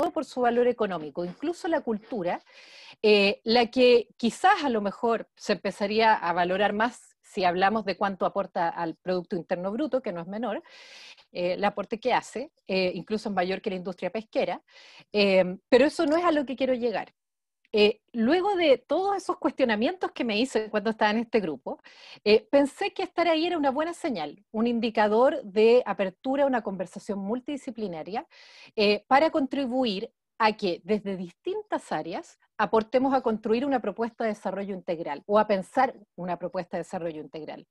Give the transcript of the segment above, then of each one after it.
todo por su valor económico, incluso la cultura, la que quizás a lo mejor se empezaría a valorar más si hablamos de cuánto aporta al Producto Interno Bruto, que no es menor, el aporte que hace, incluso es mayor que la industria pesquera, pero eso no es a lo que quiero llegar. Luego de todos esos cuestionamientos que me hice cuando estaba en este grupo, pensé que estar ahí era una buena señal, un indicador de apertura a una conversación multidisciplinaria para contribuir a que desde distintas áreas aportemos a construir una propuesta de desarrollo integral o a pensar una propuesta de desarrollo integral,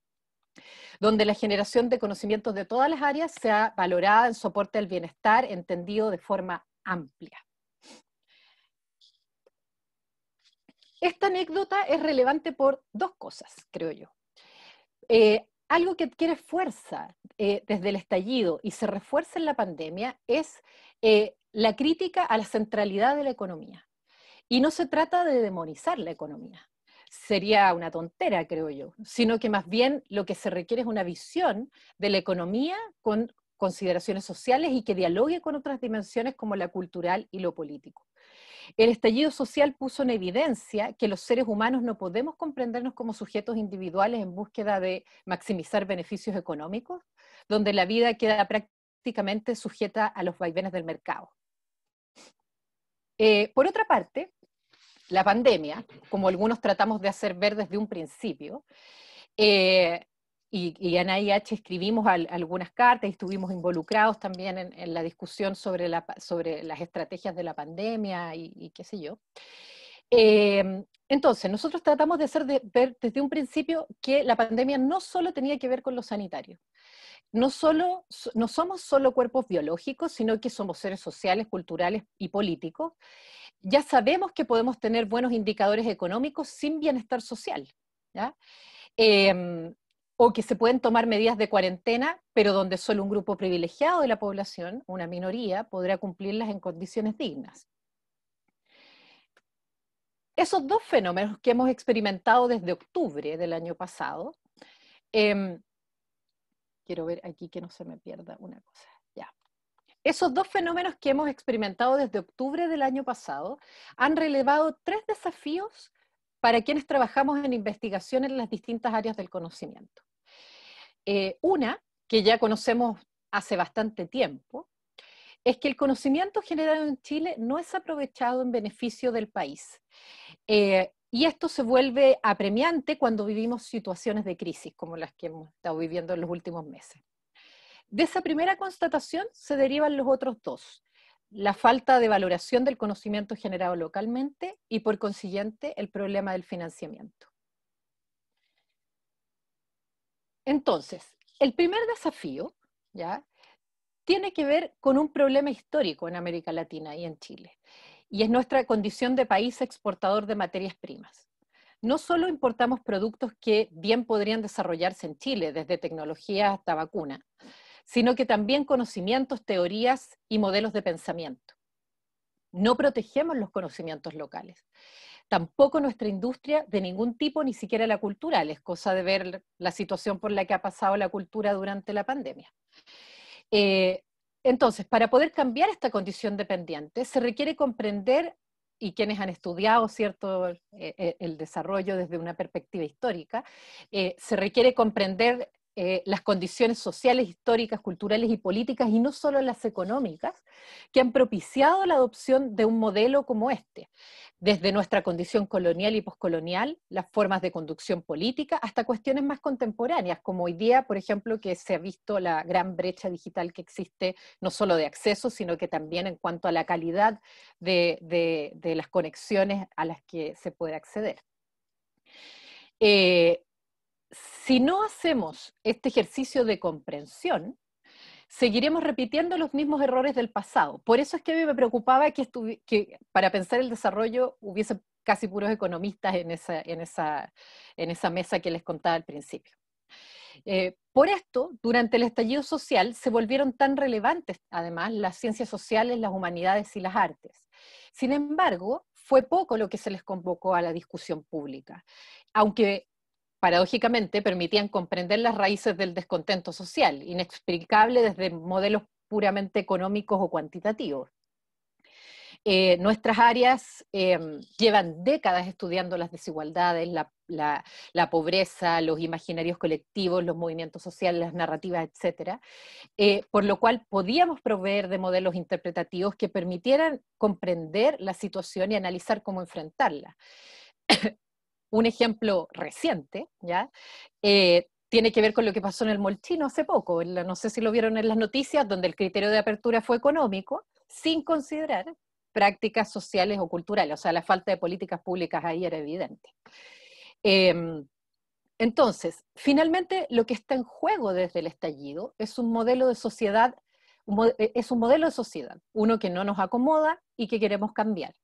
donde la generación de conocimientos de todas las áreas sea valorada en soporte al bienestar, entendido de forma amplia. Esta anécdota es relevante por dos cosas, creo yo. Algo que adquiere fuerza desde el estallido y se refuerza en la pandemia es la crítica a la centralidad de la economía. Y no se trata de demonizar la economía, sería una tontera, creo yo, sino que más bien lo que se requiere es una visión de la economía con consideraciones sociales y que dialogue con otras dimensiones como la cultural y lo político. El estallido social puso en evidencia que los seres humanos no podemos comprendernos como sujetos individuales en búsqueda de maximizar beneficios económicos, donde la vida queda prácticamente sujeta a los vaivenes del mercado. Por otra parte, la pandemia, como algunos tratamos de hacer ver desde un principio, y en AIH escribimos algunas cartas y estuvimos involucrados también en la discusión sobre las estrategias de la pandemia y qué sé yo. Entonces, nosotros tratamos de ver desde un principio que la pandemia no solo tenía que ver con lo sanitario. No somos solo cuerpos biológicos, sino que somos seres sociales, culturales y políticos. Ya sabemos que podemos tener buenos indicadores económicos sin bienestar social, ¿ya? O que se pueden tomar medidas de cuarentena, pero donde solo un grupo privilegiado de la población, una minoría, podrá cumplirlas en condiciones dignas. Esos dos fenómenos que hemos experimentado desde octubre del año pasado, quiero ver aquí que no se me pierda una cosa, ya. Esos dos fenómenos que hemos experimentado desde octubre del año pasado han relevado tres desafíos para quienes trabajamos en investigación en las distintas áreas del conocimiento. Una, que ya conocemos hace bastante tiempo, es que el conocimiento generado en Chile no es aprovechado en beneficio del país. Y esto se vuelve apremiante cuando vivimos situaciones de crisis como las que hemos estado viviendo en los últimos meses. De esa primera constatación se derivan los otros dos: la falta de valoración del conocimiento generado localmente y, por consiguiente, el problema del financiamiento. Entonces, el primer desafío, ¿ya?, tiene que ver con un problema histórico en América Latina y en Chile, y es nuestra condición de país exportador de materias primas. No solo importamos productos que bien podrían desarrollarse en Chile, desde tecnología hasta vacuna, sino que también conocimientos, teorías y modelos de pensamiento. No protegemos los conocimientos locales. Tampoco nuestra industria de ningún tipo, ni siquiera la cultural. Es cosa de ver la situación por la que ha pasado la cultura durante la pandemia. Entonces, para poder cambiar esta condición dependiente, se requiere comprender, y quienes han estudiado, ¿cierto?, el desarrollo desde una perspectiva histórica, se requiere comprender las condiciones sociales, históricas, culturales y políticas, y no solo las económicas, que han propiciado la adopción de un modelo como este, desde nuestra condición colonial y poscolonial, las formas de conducción política, hasta cuestiones más contemporáneas, como hoy día, por ejemplo, que se ha visto la gran brecha digital que existe, no solo de acceso, sino que también en cuanto a la calidad de las conexiones a las que se puede acceder. Si no hacemos este ejercicio de comprensión, seguiremos repitiendo los mismos errores del pasado. Por eso es que a mí me preocupaba que para pensar el desarrollo hubiese casi puros economistas en esa mesa que les contaba al principio. Por esto, durante el estallido social se volvieron tan relevantes, además, las ciencias sociales, las humanidades y las artes. Sin embargo, fue poco lo que se les convocó a la discusión pública, aunque paradójicamente permitían comprender las raíces del descontento social, inexplicable desde modelos puramente económicos o cuantitativos. Nuestras áreas llevan décadas estudiando las desigualdades, la pobreza, los imaginarios colectivos, los movimientos sociales, las narrativas, etcétera, por lo cual podíamos proveer de modelos interpretativos que permitieran comprender la situación y analizar cómo enfrentarla. Un ejemplo reciente, ¿ya? Tiene que ver con lo que pasó en el Molchino hace poco, no sé si lo vieron en las noticias, donde el criterio de apertura fue económico, sin considerar prácticas sociales o culturales, o sea, la falta de políticas públicas ahí era evidente. Entonces, finalmente lo que está en juego desde el estallido es un modelo de sociedad, es un modelo de sociedad, uno que no nos acomoda y que queremos cambiar.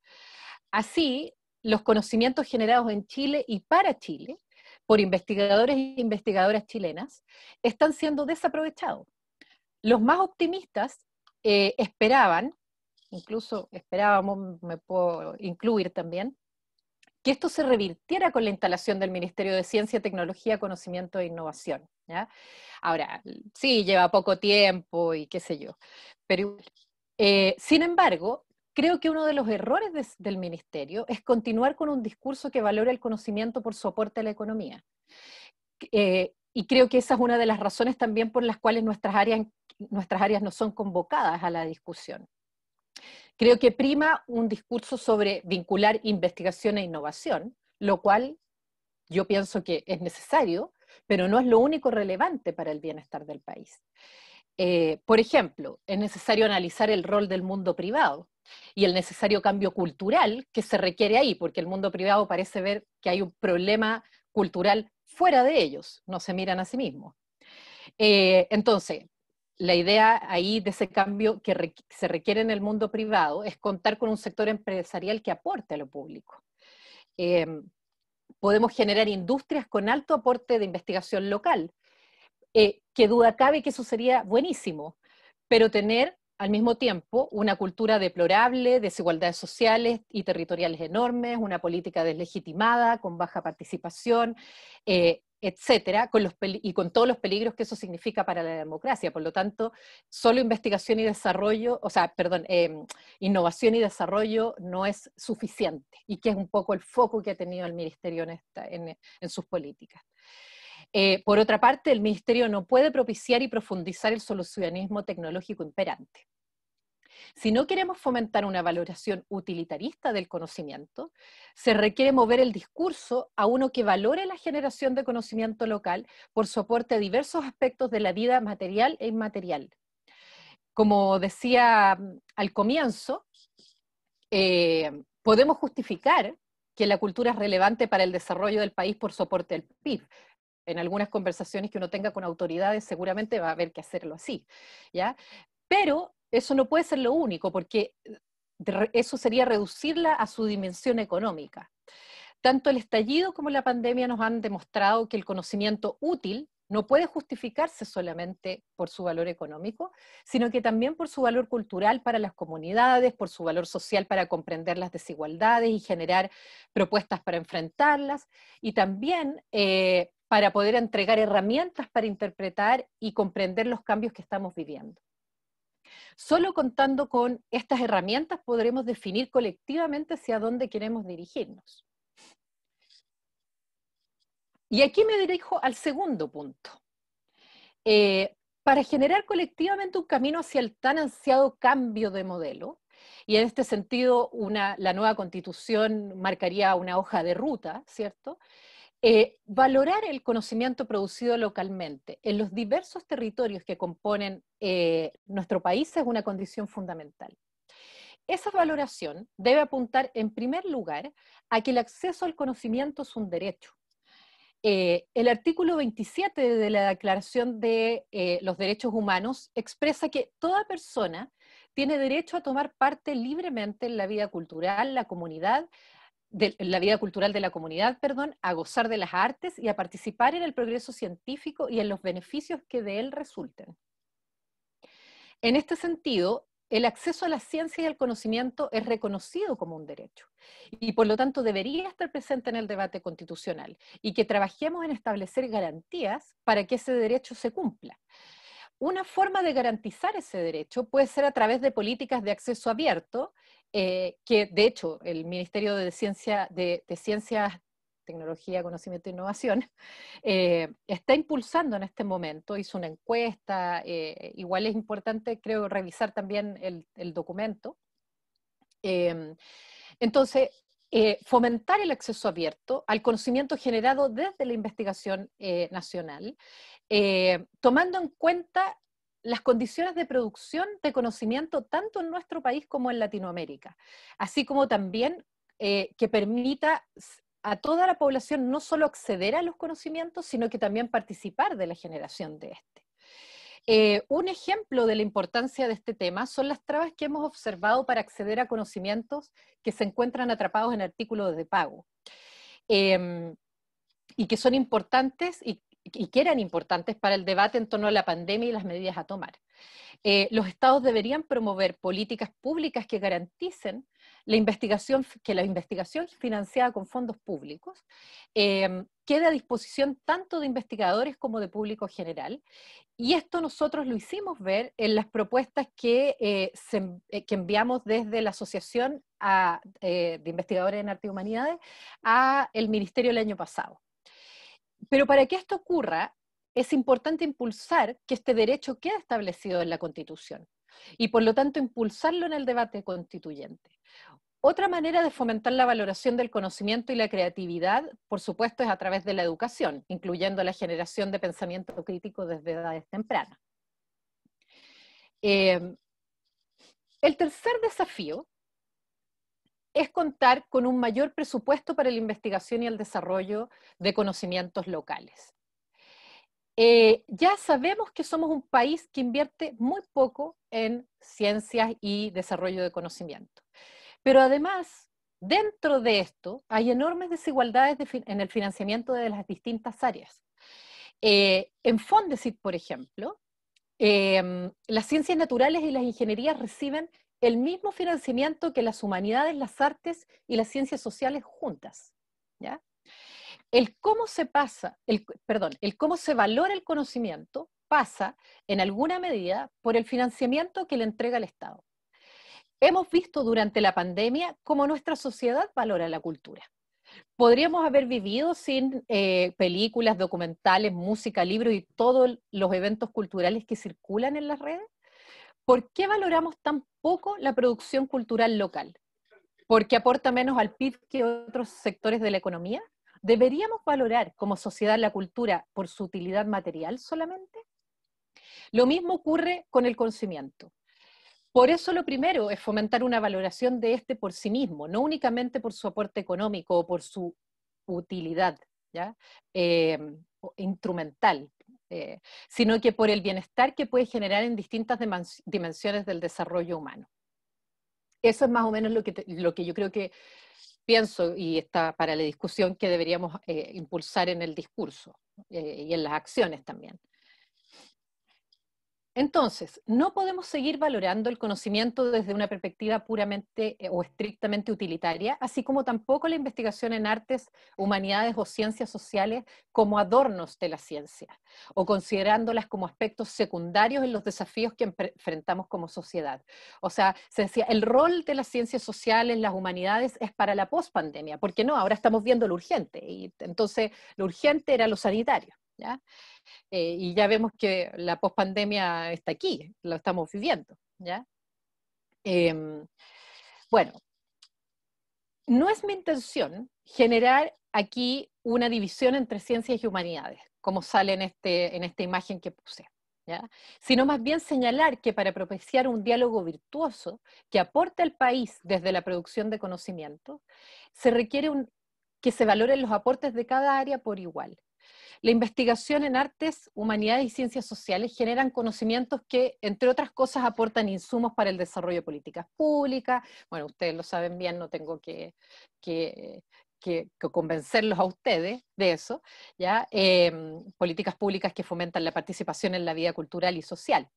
Así, los conocimientos generados en Chile y para Chile, por investigadores e investigadoras chilenas, están siendo desaprovechados. Los más optimistas esperaban, incluso esperábamos, me puedo incluir también, que esto se revirtiera con la instalación del Ministerio de Ciencia, Tecnología, Conocimiento e Innovación, ¿ya? Ahora, sí, lleva poco tiempo y qué sé yo, pero sin embargo, creo que uno de los errores del ministerio es continuar con un discurso que valora el conocimiento por su aporte a la economía. Y creo que esa es una de las razones también por las cuales nuestras áreas no son convocadas a la discusión. Creo que prima un discurso sobre vincular investigación e innovación, lo cual yo pienso que es necesario, pero no es lo único relevante para el bienestar del país. Por ejemplo, es necesario analizar el rol del mundo privado y el necesario cambio cultural que se requiere ahí, porque el mundo privado parece ver que hay un problema cultural fuera de ellos, no se miran a sí mismos. Entonces, la idea ahí de ese cambio que se requiere en el mundo privado es contar con un sector empresarial que aporte a lo público. Podemos generar industrias con alto aporte de investigación local, que duda cabe que eso sería buenísimo, pero tener al mismo tiempo una cultura deplorable, desigualdades sociales y territoriales enormes, una política deslegitimada, con baja participación, etcétera, y con todos los peligros que eso significa para la democracia. Por lo tanto, solo investigación y desarrollo, o sea, perdón, innovación y desarrollo no es suficiente, y que es un poco el foco que ha tenido el Ministerio en sus políticas. Por otra parte, el Ministerio no puede propiciar y profundizar el solucionismo tecnológico imperante. Si no queremos fomentar una valoración utilitarista del conocimiento, se requiere mover el discurso a uno que valore la generación de conocimiento local por su aporte a diversos aspectos de la vida material e inmaterial. Como decía al comienzo, podemos justificar que la cultura es relevante para el desarrollo del país por su aporte al PIB. En algunas conversaciones que uno tenga con autoridades seguramente va a haber que hacerlo así, ¿ya? Pero eso no puede ser lo único, porque eso sería reducirla a su dimensión económica. Tanto el estallido como la pandemia nos han demostrado que el conocimiento útil no puede justificarse solamente por su valor económico, sino que también por su valor cultural para las comunidades, por su valor social para comprender las desigualdades y generar propuestas para enfrentarlas, y también para poder entregar herramientas para interpretar y comprender los cambios que estamos viviendo. Solo contando con estas herramientas podremos definir colectivamente hacia dónde queremos dirigirnos. Y aquí me dirijo al segundo punto. Para generar colectivamente un camino hacia el tan ansiado cambio de modelo, y en este sentido la nueva constitución marcaría una hoja de ruta, ¿cierto? Valorar el conocimiento producido localmente en los diversos territorios que componen nuestro país es una condición fundamental. Esa valoración debe apuntar en primer lugar a que el acceso al conocimiento es un derecho. El artículo 27 de la Declaración de los Derechos Humanos expresa que toda persona tiene derecho a tomar parte libremente en la vida cultural, la vida cultural de la comunidad, a gozar de las artes y a participar en el progreso científico y en los beneficios que de él resulten. En este sentido, el acceso a la ciencia y al conocimiento es reconocido como un derecho y por lo tanto debería estar presente en el debate constitucional y que trabajemos en establecer garantías para que ese derecho se cumpla. Una forma de garantizar ese derecho puede ser a través de políticas de acceso abierto que de hecho el Ministerio de Ciencias, Tecnología, Conocimiento e Innovación, está impulsando en este momento, hizo una encuesta, igual es importante creo revisar también el documento. Entonces, fomentar el acceso abierto al conocimiento generado desde la investigación nacional, tomando en cuenta las condiciones de producción de conocimiento tanto en nuestro país como en Latinoamérica, así como también que permita a toda la población no solo acceder a los conocimientos, sino que también participar de la generación de este. Un ejemplo de la importancia de este tema son las trabas que hemos observado para acceder a conocimientos que se encuentran atrapados en artículos de pago, y que son importantes y que eran importantes para el debate en torno a la pandemia y las medidas a tomar. Los estados deberían promover políticas públicas que garanticen que la investigación financiada con fondos públicos quede a disposición tanto de investigadores como de público general. Y esto nosotros lo hicimos ver en las propuestas que enviamos desde la Asociación de Investigadores en Arte y Humanidades al Ministerio el año pasado. Pero para que esto ocurra, es importante impulsar que este derecho quede establecido en la Constitución y por lo tanto impulsarlo en el debate constituyente. Otra manera de fomentar la valoración del conocimiento y la creatividad, por supuesto, es a través de la educación, incluyendo la generación de pensamiento crítico desde edades tempranas. El tercer desafío es contar con un mayor presupuesto para la investigación y el desarrollo de conocimientos locales. Ya sabemos que somos un país que invierte muy poco en ciencias y desarrollo de conocimiento. Pero además, dentro de esto, hay enormes desigualdades en el financiamiento de las distintas áreas. En Fondesit, por ejemplo, las ciencias naturales y las ingenierías reciben el mismo financiamiento que las humanidades, las artes y las ciencias sociales juntas, ¿ya? El cómo se valora el conocimiento pasa, en alguna medida, por el financiamiento que le entrega el Estado. Hemos visto durante la pandemia cómo nuestra sociedad valora la cultura. Podríamos haber vivido sin películas, documentales, música, libros y todos los eventos culturales que circulan en las redes. ¿Por qué valoramos tan poco la producción cultural local? ¿Porque aporta menos al PIB que otros sectores de la economía? ¿Deberíamos valorar como sociedad la cultura por su utilidad material solamente? Lo mismo ocurre con el conocimiento. Por eso lo primero es fomentar una valoración de este por sí mismo, no únicamente por su aporte económico o por su utilidad, ¿ya? Instrumental, sino que por el bienestar que puede generar en distintas dimensiones del desarrollo humano. Eso es más o menos lo que yo creo que pienso y está para la discusión que deberíamos impulsar en el discurso y en las acciones también. Entonces, no podemos seguir valorando el conocimiento desde una perspectiva puramente o estrictamente utilitaria, así como tampoco la investigación en artes, humanidades o ciencias sociales como adornos de la ciencia, o considerándolas como aspectos secundarios en los desafíos que enfrentamos como sociedad. O sea, se decía, el rol de las ciencias sociales, las humanidades, es para la pospandemia, porque no, ahora estamos viendo lo urgente, y entonces lo urgente era lo sanitario, ¿ya? Y ya vemos que la pospandemia está aquí, lo estamos viviendo, ¿ya? Bueno, no es mi intención generar aquí una división entre ciencias y humanidades, como sale en esta imagen que puse, ¿ya? Sino más bien señalar que para propiciar un diálogo virtuoso que aporte al país desde la producción de conocimiento, se requiere que se valoren los aportes de cada área por igual. La investigación en artes, humanidades y ciencias sociales generan conocimientos que, entre otras cosas, aportan insumos para el desarrollo de políticas públicas. Bueno, ustedes lo saben bien, no tengo que convencerlos a ustedes de eso, ¿ya? Políticas públicas que fomentan la participación en la vida cultural y social.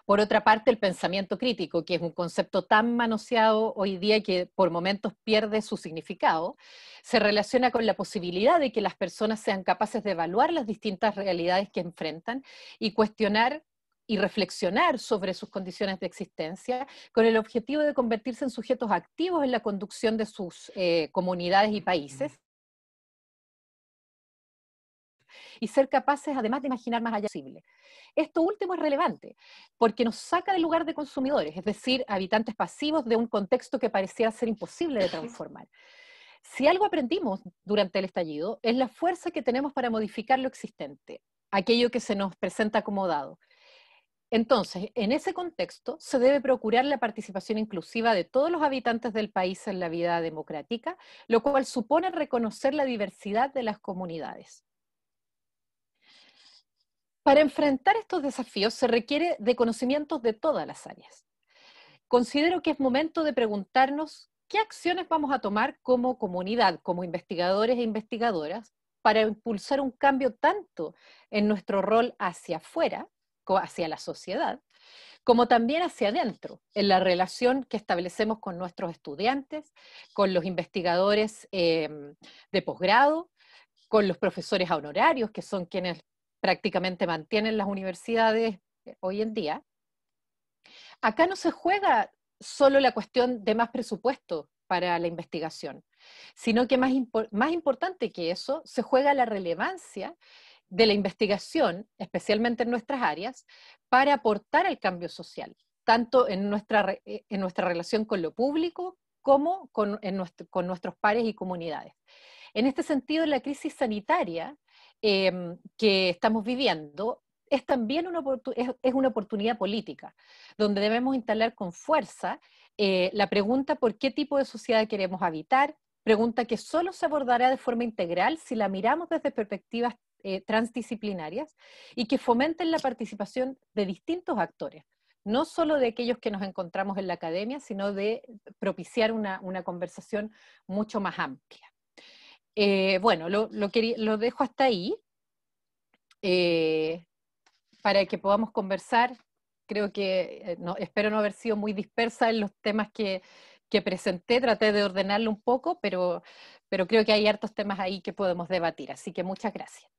Por otra parte, el pensamiento crítico, que es un concepto tan manoseado hoy día que por momentos pierde su significado, se relaciona con la posibilidad de que las personas sean capaces de evaluar las distintas realidades que enfrentan y cuestionar y reflexionar sobre sus condiciones de existencia con el objetivo de convertirse en sujetos activos en la conducción de sus comunidades y países, y ser capaces además de imaginar más allá posible. Esto último es relevante porque nos saca del lugar de consumidores, es decir, habitantes pasivos de un contexto que pareciera ser imposible de transformar. Si algo aprendimos durante el estallido es la fuerza que tenemos para modificar lo existente, aquello que se nos presenta acomodado. Entonces, en ese contexto, se debe procurar la participación inclusiva de todos los habitantes del país en la vida democrática, lo cual supone reconocer la diversidad de las comunidades. Para enfrentar estos desafíos se requiere de conocimientos de todas las áreas. Considero que es momento de preguntarnos qué acciones vamos a tomar como comunidad, como investigadores e investigadoras, para impulsar un cambio tanto en nuestro rol hacia afuera, hacia la sociedad, como también hacia adentro, en la relación que establecemos con nuestros estudiantes, con los investigadores de posgrado, con los profesores honorarios, que son quienes prácticamente mantienen las universidades hoy en día. Acá no se juega solo la cuestión de más presupuesto para la investigación, sino que más importante que eso, se juega la relevancia de la investigación, especialmente en nuestras áreas, para aportar al cambio social, tanto en nuestra relación con lo público como con nuestros pares y comunidades. En este sentido, la crisis sanitaria que estamos viviendo es también es una oportunidad política, donde debemos instalar con fuerza la pregunta por qué tipo de sociedad queremos habitar, pregunta que solo se abordará de forma integral si la miramos desde perspectivas transdisciplinarias y que fomenten la participación de distintos actores, no solo de aquellos que nos encontramos en la academia, sino de propiciar una conversación mucho más amplia. Bueno, lo dejo hasta ahí para que podamos conversar. Creo que espero no haber sido muy dispersa en los temas que presenté, traté de ordenarlo un poco, pero creo que hay hartos temas ahí que podemos debatir, así que muchas gracias.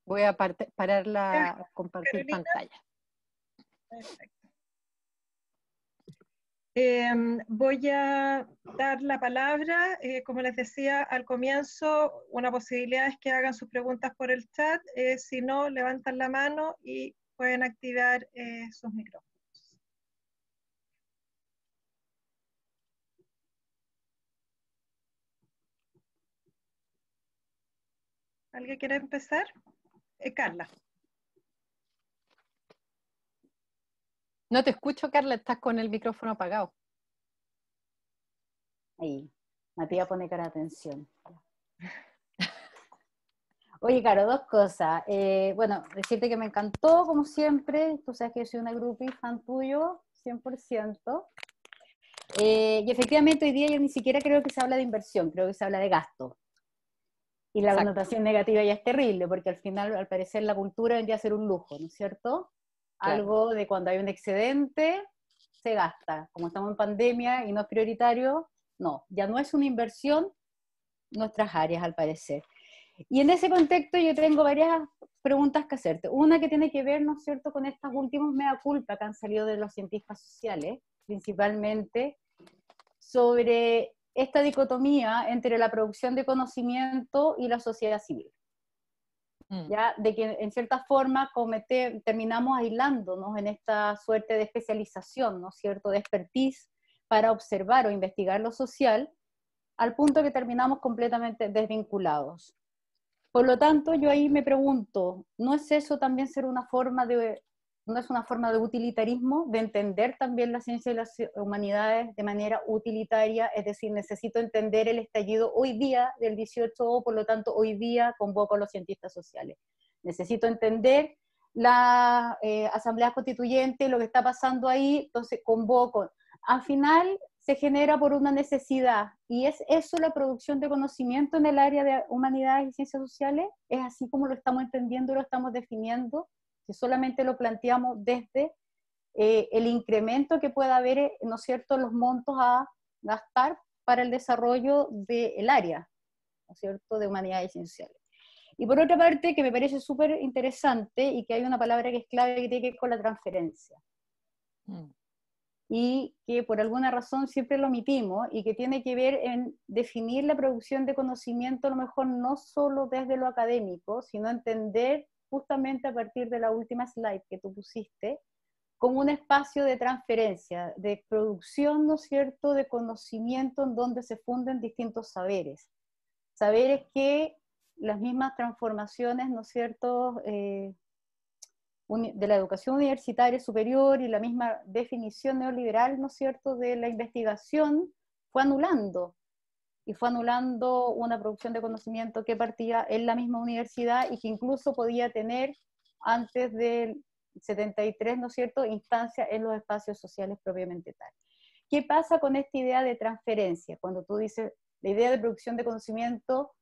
Voy a parar la compartir Carolina. pantalla. Perfecto. Voy a dar la palabra, como les decía al comienzo, una posibilidad es que hagan sus preguntas por el chat, si no, levantan la mano y pueden activar sus micrófonos. ¿Alguien quiere empezar? Carla. No te escucho, Carla, estás con el micrófono apagado. Ahí, Matías pone cara de atención. Oye, Caro, dos cosas. Bueno, decirte que me encantó, como siempre. Tú sabes que yo soy una groupie fan tuyo, 100%. Y efectivamente hoy día yo ni siquiera creo que se habla de inversión, creo que se habla de gasto. Y la Exacto. connotación negativa ya es terrible, porque al final, al parecer, la cultura vendría a ser un lujo, ¿no es cierto? Claro. Algo de cuando hay un excedente, se gasta. Como estamos en pandemia y no es prioritario, no, ya no es una inversión nuestras áreas, al parecer. Y en ese contexto yo tengo varias preguntas que hacerte. Una que tiene que ver, ¿no es cierto?, con estas últimas mea culpa que han salido de los cientistas sociales, principalmente, sobre esta dicotomía entre la producción de conocimiento y la sociedad civil. ¿Ya? De que en cierta forma terminamos aislándonos en esta suerte de especialización, ¿no es cierto?, de expertise para observar o investigar lo social, al punto que terminamos completamente desvinculados. Por lo tanto, yo ahí me pregunto, ¿no es eso también ser una forma de, no es una forma de utilitarismo, de entender también la ciencia y las humanidades de manera utilitaria? Es decir, necesito entender el estallido hoy día del 18, por lo tanto, hoy día convoco a los cientistas sociales. Necesito entender la asamblea constituyente, lo que está pasando ahí, entonces convoco. Al final se genera por una necesidad, y es eso la producción de conocimiento en el área de humanidades y ciencias sociales. Es así como lo estamos entendiendo, lo estamos definiendo, si solamente lo planteamos desde el incremento que pueda haber, ¿no es cierto?, los montos a gastar para el desarrollo del área, ¿no es cierto?, de humanidades y ciencias sociales. Y por otra parte, que me parece súper interesante y que hay una palabra que es clave que tiene que ver con la transferencia. Y que por alguna razón siempre lo omitimos y que tiene que ver en definir la producción de conocimiento a lo mejor no solo desde lo académico, sino entender justamente a partir de la última slide que tú pusiste, como un espacio de transferencia, de producción, ¿no es cierto?, de conocimiento en donde se funden distintos saberes. Saberes que las mismas transformaciones, ¿no es cierto?, de la educación universitaria superior y la misma definición neoliberal, ¿no es cierto?, de la investigación, fue anulando. Y fue anulando una producción de conocimiento que partía en la misma universidad y que incluso podía tener, antes del 73, ¿no es cierto?, instancias en los espacios sociales propiamente tal. ¿Qué pasa con esta idea de transferencia? Cuando tú dices, la idea de producción de conocimiento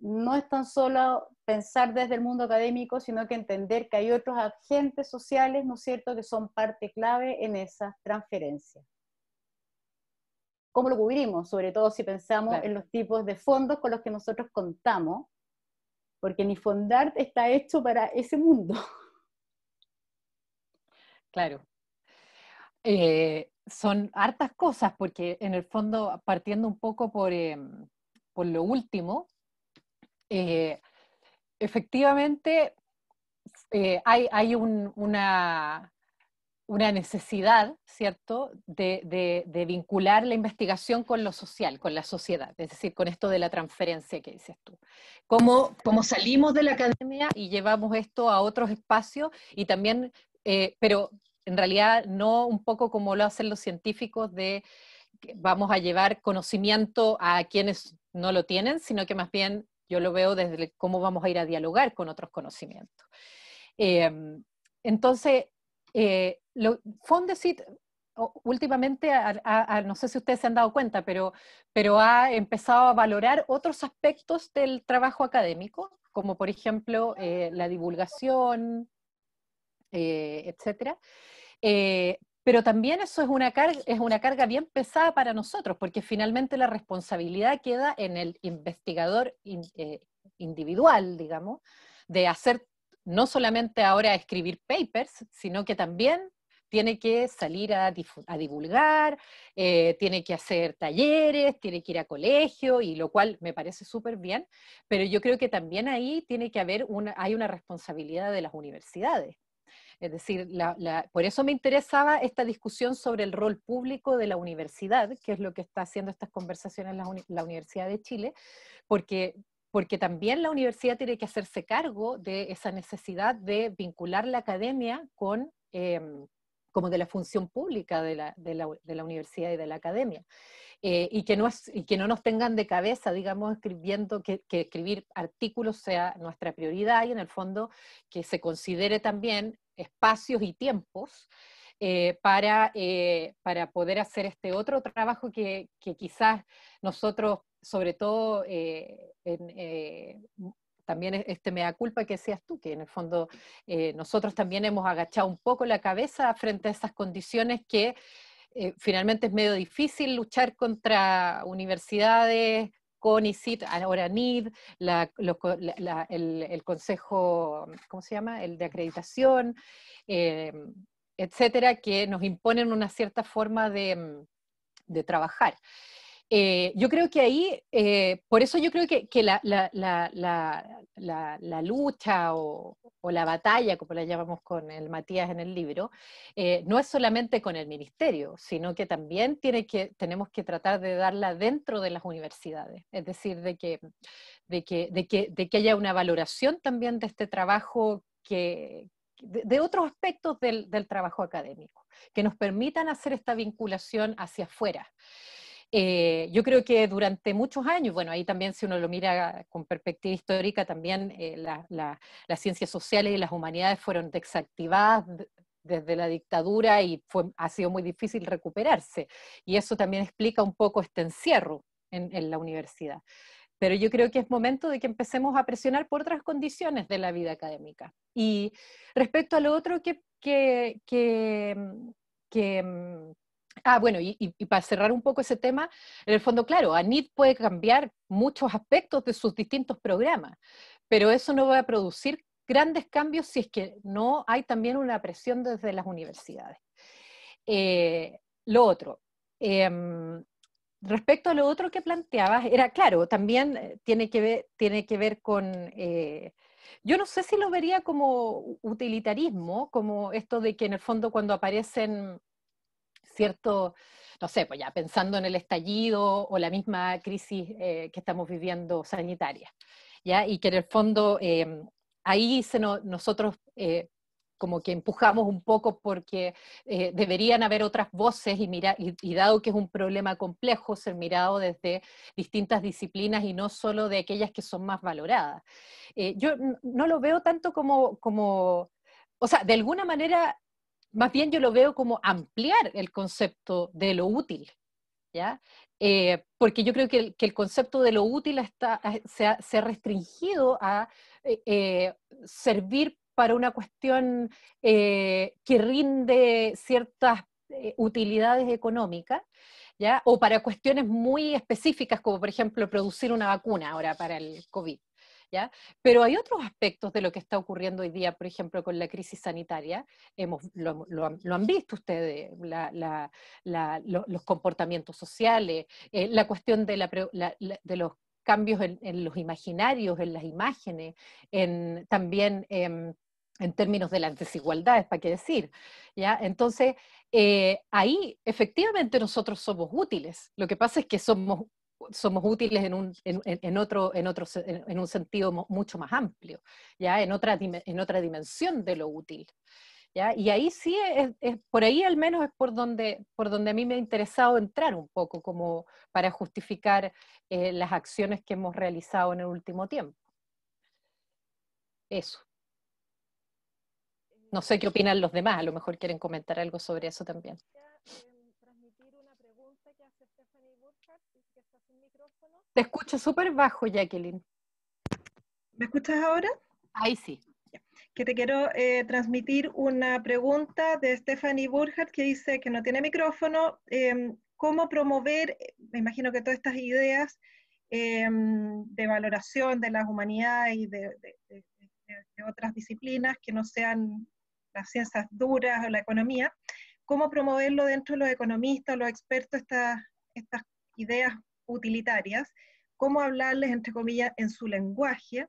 no es tan solo pensar desde el mundo académico, sino que entender que hay otros agentes sociales, ¿no es cierto?, que son parte clave en esas transferencias. ¿Cómo lo cubrimos? Sobre todo si pensamos en los tipos de fondos con los que nosotros contamos, porque ni Fondart está hecho para ese mundo. Claro. Son hartas cosas, porque en el fondo, partiendo un poco por lo último, efectivamente hay una necesidad, ¿cierto?, de vincular la investigación con lo social, con la sociedad, es decir, con esto de la transferencia que dices tú. ¿Cómo salimos de la academia y llevamos esto a otros espacios? Y también, pero en realidad no un poco como lo hacen los científicos de que vamos a llevar conocimiento a quienes no lo tienen, sino que más bien yo lo veo desde cómo vamos a ir a dialogar con otros conocimientos. Entonces, Fondesit últimamente, no sé si ustedes se han dado cuenta, pero ha empezado a valorar otros aspectos del trabajo académico, como por ejemplo la divulgación, etcétera. Pero también eso es una carga bien pesada para nosotros, porque finalmente la responsabilidad queda en el investigador individual, digamos, de hacer no solamente ahora escribir papers, sino que también tiene que salir a divulgar, tiene que hacer talleres, tiene que ir a colegio, y lo cual me parece súper bien, pero yo creo que también ahí tiene que haber hay una responsabilidad de las universidades. Es decir, por eso me interesaba esta discusión sobre el rol público de la universidad, que es lo que está haciendo estas conversaciones la Universidad de Chile, porque también la universidad tiene que hacerse cargo de esa necesidad de vincular la academia con, como de la función pública de la universidad y de la academia. Y que no nos tengan de cabeza, digamos, escribiendo que escribir artículos sea nuestra prioridad, y en el fondo que se considere también espacios y tiempos para poder hacer este otro trabajo que quizás nosotros, sobre todo, también mea culpa que decías tú, que en el fondo nosotros también hemos agachado un poco la cabeza frente a esas condiciones que finalmente es medio difícil luchar contra universidades, CONICYT, ahora NID, el consejo, ¿cómo se llama?, el de acreditación, etcétera, que nos imponen una cierta forma de trabajar. Yo creo que ahí, por eso yo creo que la lucha o la batalla, como la llamamos con el Matías en el libro, no es solamente con el ministerio, sino que también tenemos que tratar de darla dentro de las universidades, es decir, de que haya una valoración también de este trabajo de otros aspectos del trabajo académico, que nos permitan hacer esta vinculación hacia afuera. Yo creo que durante muchos años, bueno, ahí también si uno lo mira con perspectiva histórica, también las ciencias sociales y las humanidades fueron desactivadas desde la dictadura y ha sido muy difícil recuperarse. Y eso también explica un poco este encierro en la universidad. Pero yo creo que es momento de que empecemos a presionar por otras condiciones de la vida académica. Y respecto a lo otro que Bueno, y para cerrar un poco ese tema, en el fondo, claro, ANIT puede cambiar muchos aspectos de sus distintos programas, pero eso no va a producir grandes cambios si es que no hay también una presión desde las universidades. Lo otro, respecto a lo otro que planteabas, era claro, también tiene que ver con, yo no sé si lo vería como utilitarismo, como esto de que en el fondo cuando aparecen cierto, no sé, pues ya pensando en el estallido o la misma crisis que estamos viviendo sanitaria, ¿ya? Y que en el fondo ahí nosotros como que empujamos un poco porque deberían haber otras voces y dado que es un problema complejo, ser mirado desde distintas disciplinas y no solo de aquellas que son más valoradas. Yo no lo veo tanto o sea, de alguna manera más bien yo lo veo como ampliar el concepto de lo útil, ¿ya? Porque yo creo que el concepto de lo útil se ha restringido a servir para una cuestión que rinde ciertas utilidades económicas, ¿ya? O para cuestiones muy específicas, como por ejemplo producir una vacuna ahora para el COVID. ¿Ya? Pero hay otros aspectos de lo que está ocurriendo hoy día, por ejemplo, con la crisis sanitaria, lo han visto ustedes, los comportamientos sociales, la cuestión de los cambios en los imaginarios, en las imágenes, también en términos de las desigualdades, ¿para qué decir? ¿Ya? Entonces, ahí efectivamente nosotros somos útiles. Lo que pasa es que somos útiles en un sentido mucho más amplio, ¿ya? En otra dimensión de lo útil, ¿ya? Y ahí sí, por ahí al menos es por donde a mí me ha interesado entrar un poco, como para justificar las acciones que hemos realizado en el último tiempo. Eso. No sé qué opinan los demás, a lo mejor quieren comentar algo sobre eso también. Transmitir una pregunta que hace Stephanie Burkhardt, que está sin micrófono. Te escucho súper bajo, Jacqueline. ¿Me escuchas ahora? Ahí sí. Que te quiero transmitir una pregunta de Stephanie Burkhardt que dice que no tiene micrófono. ¿Cómo promover, me imagino que todas estas ideas de valoración de las humanidades y de otras disciplinas que no sean las ciencias duras o la economía, cómo promoverlo dentro de los economistas, los expertos, estas ideas utilitarias, cómo hablarles, entre comillas, en su lenguaje?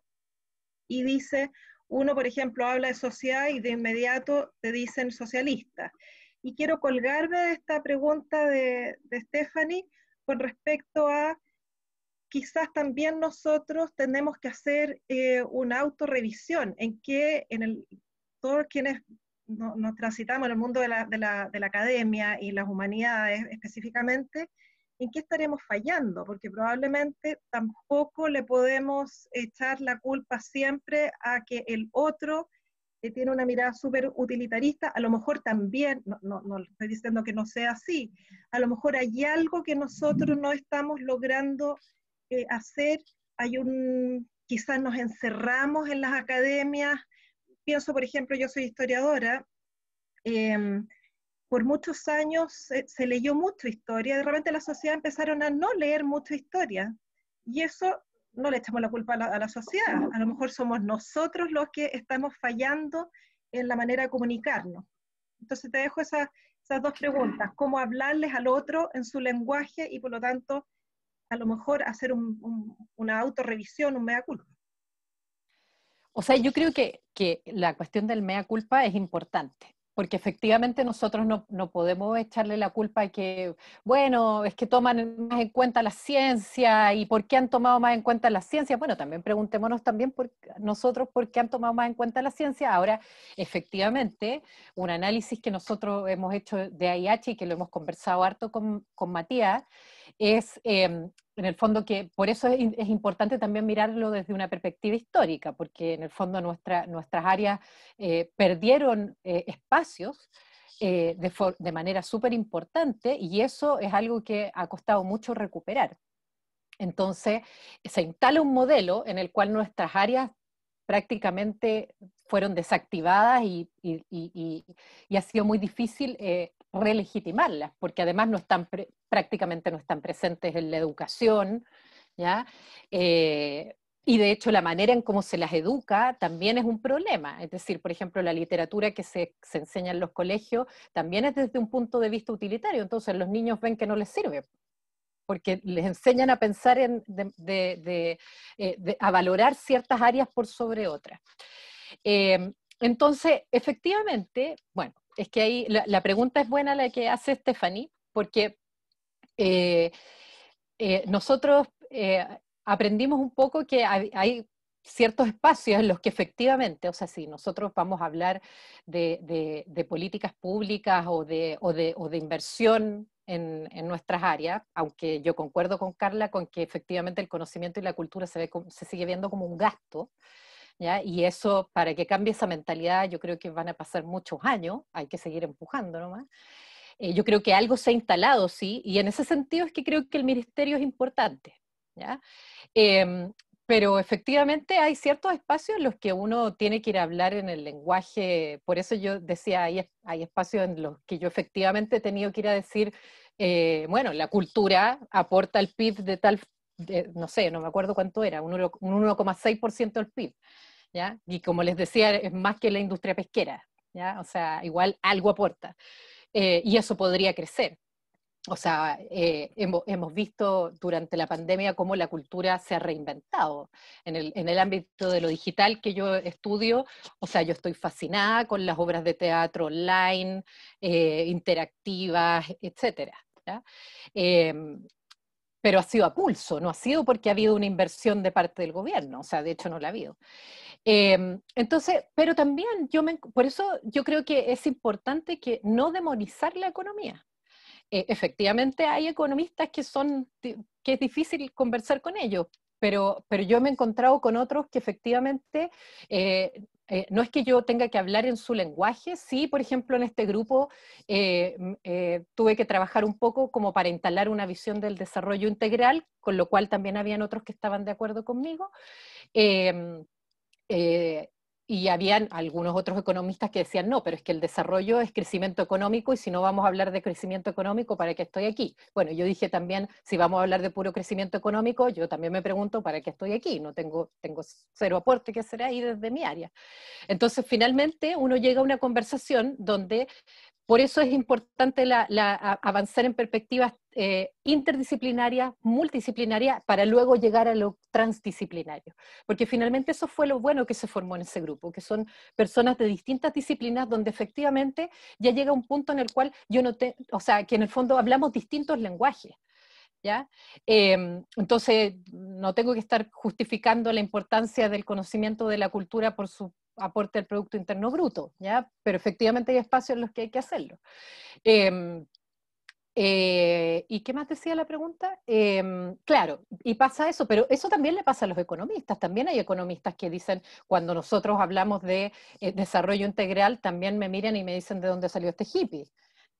Y dice, uno, por ejemplo, habla de sociedad y de inmediato te dicen socialista. Y quiero colgarme de esta pregunta de Stephanie con respecto a quizás también nosotros tenemos que hacer una autorrevisión en que todos quienes nos transitamos en el mundo de la academia y las humanidades específicamente, ¿en qué estaremos fallando? Porque probablemente tampoco le podemos echar la culpa siempre a que el otro tiene una mirada súper utilitarista. A lo mejor también, no estoy diciendo que no sea así, a lo mejor hay algo que nosotros no estamos logrando hacer, quizás nos encerramos en las academias. Pienso, por ejemplo, yo soy historiadora, por muchos años se leyó mucha historia, de repente la sociedad empezaron a no leer mucha historia, y eso no le echamos la culpa a la sociedad, a lo mejor somos nosotros los que estamos fallando en la manera de comunicarnos. Entonces te dejo esas dos preguntas, cómo hablarles al otro en su lenguaje y por lo tanto a lo mejor hacer una autorrevisión, un mea culpa. O sea, yo creo que la cuestión del mea culpa es importante, porque efectivamente nosotros no podemos echarle la culpa a que, bueno, es que toman más en cuenta la ciencia, y ¿por qué han tomado más en cuenta la ciencia? Bueno, también preguntémonos también nosotros por qué han tomado más en cuenta la ciencia. Ahora, efectivamente, un análisis que nosotros hemos hecho de AIH y que lo hemos conversado harto con Matías, es en el fondo que por eso es importante también mirarlo desde una perspectiva histórica, porque en el fondo nuestras áreas perdieron espacios de manera súper importante, y eso es algo que ha costado mucho recuperar. Entonces, se instala un modelo en el cual nuestras áreas prácticamente fueron desactivadas y ha sido muy difícil relegitimarlas, porque además no están prácticamente no están presentes en la educación, ¿ya? Y de hecho la manera en cómo se las educa también es un problema. Es decir, por ejemplo, la literatura que se enseña en los colegios también es desde un punto de vista utilitario, entonces los niños ven que no les sirve, porque les enseñan a pensar a valorar ciertas áreas por sobre otras. Entonces, efectivamente, bueno, es que ahí la pregunta es buena la que hace Stephanie, porque nosotros aprendimos un poco que hay ciertos espacios en los que efectivamente, o sea, si nosotros vamos a hablar de políticas públicas o de inversión en nuestras áreas, aunque yo concuerdo con Carla con que efectivamente el conocimiento y la cultura se sigue viendo como un gasto, ¿ya? Y eso, para que cambie esa mentalidad, yo creo que van a pasar muchos años, hay que seguir empujando nomás. Yo creo que algo se ha instalado, sí, y en ese sentido es que creo que el ministerio es importante, ¿ya? Pero efectivamente hay ciertos espacios en los que uno tiene que ir a hablar en el lenguaje, por eso yo decía, hay espacios en los que yo efectivamente he tenido que ir a decir, bueno, la cultura aporta al PIB de tal, no sé, no me acuerdo cuánto era, un 1,6% del PIB, ¿ya? Y como les decía, es más que la industria pesquera, ¿ya? O sea, igual algo aporta. Y eso podría crecer. O sea, hemos visto durante la pandemia cómo la cultura se ha reinventado. En el ámbito de lo digital que yo estudio, o sea, yo estoy fascinada con las obras de teatro online, interactivas, etcétera, ¿ya? Pero ha sido a pulso, no ha sido porque ha habido una inversión de parte del gobierno, o sea, de hecho no la ha habido. Entonces, pero también por eso yo creo que es importante que no demonizar la economía. Efectivamente hay economistas que es difícil conversar con ellos, pero yo me he encontrado con otros que efectivamente no es que yo tenga que hablar en su lenguaje, sí, por ejemplo, en este grupo tuve que trabajar un poco como para instalar una visión del desarrollo integral, con lo cual también habían otros que estaban de acuerdo conmigo. Eh, eh, y habían algunos otros economistas que decían, no, pero es que el desarrollo es crecimiento económico y si no vamos a hablar de crecimiento económico, ¿para qué estoy aquí? Bueno, yo dije también, si vamos a hablar de puro crecimiento económico, yo también me pregunto, ¿para qué estoy aquí? No tengo cero aporte que hacer ahí desde mi área. Entonces, finalmente, uno llega a una conversación donde por eso es importante avanzar en perspectivas interdisciplinarias, multidisciplinarias, para luego llegar a lo transdisciplinario. Porque finalmente eso fue lo bueno que se formó en ese grupo, que son personas de distintas disciplinas donde efectivamente ya llega un punto en el cual o sea, que en el fondo hablamos distintos lenguajes. ¿Ya? Entonces, no tengo que estar justificando la importancia del conocimiento de la cultura por su aporte al Producto Interno Bruto, ¿ya? Pero efectivamente hay espacios en los que hay que hacerlo. ¿Y qué más decía la pregunta? Claro, y pasa eso, pero eso también le pasa a los economistas. También hay economistas que dicen, cuando nosotros hablamos de desarrollo integral, también me miran y me dicen de dónde salió este hippie.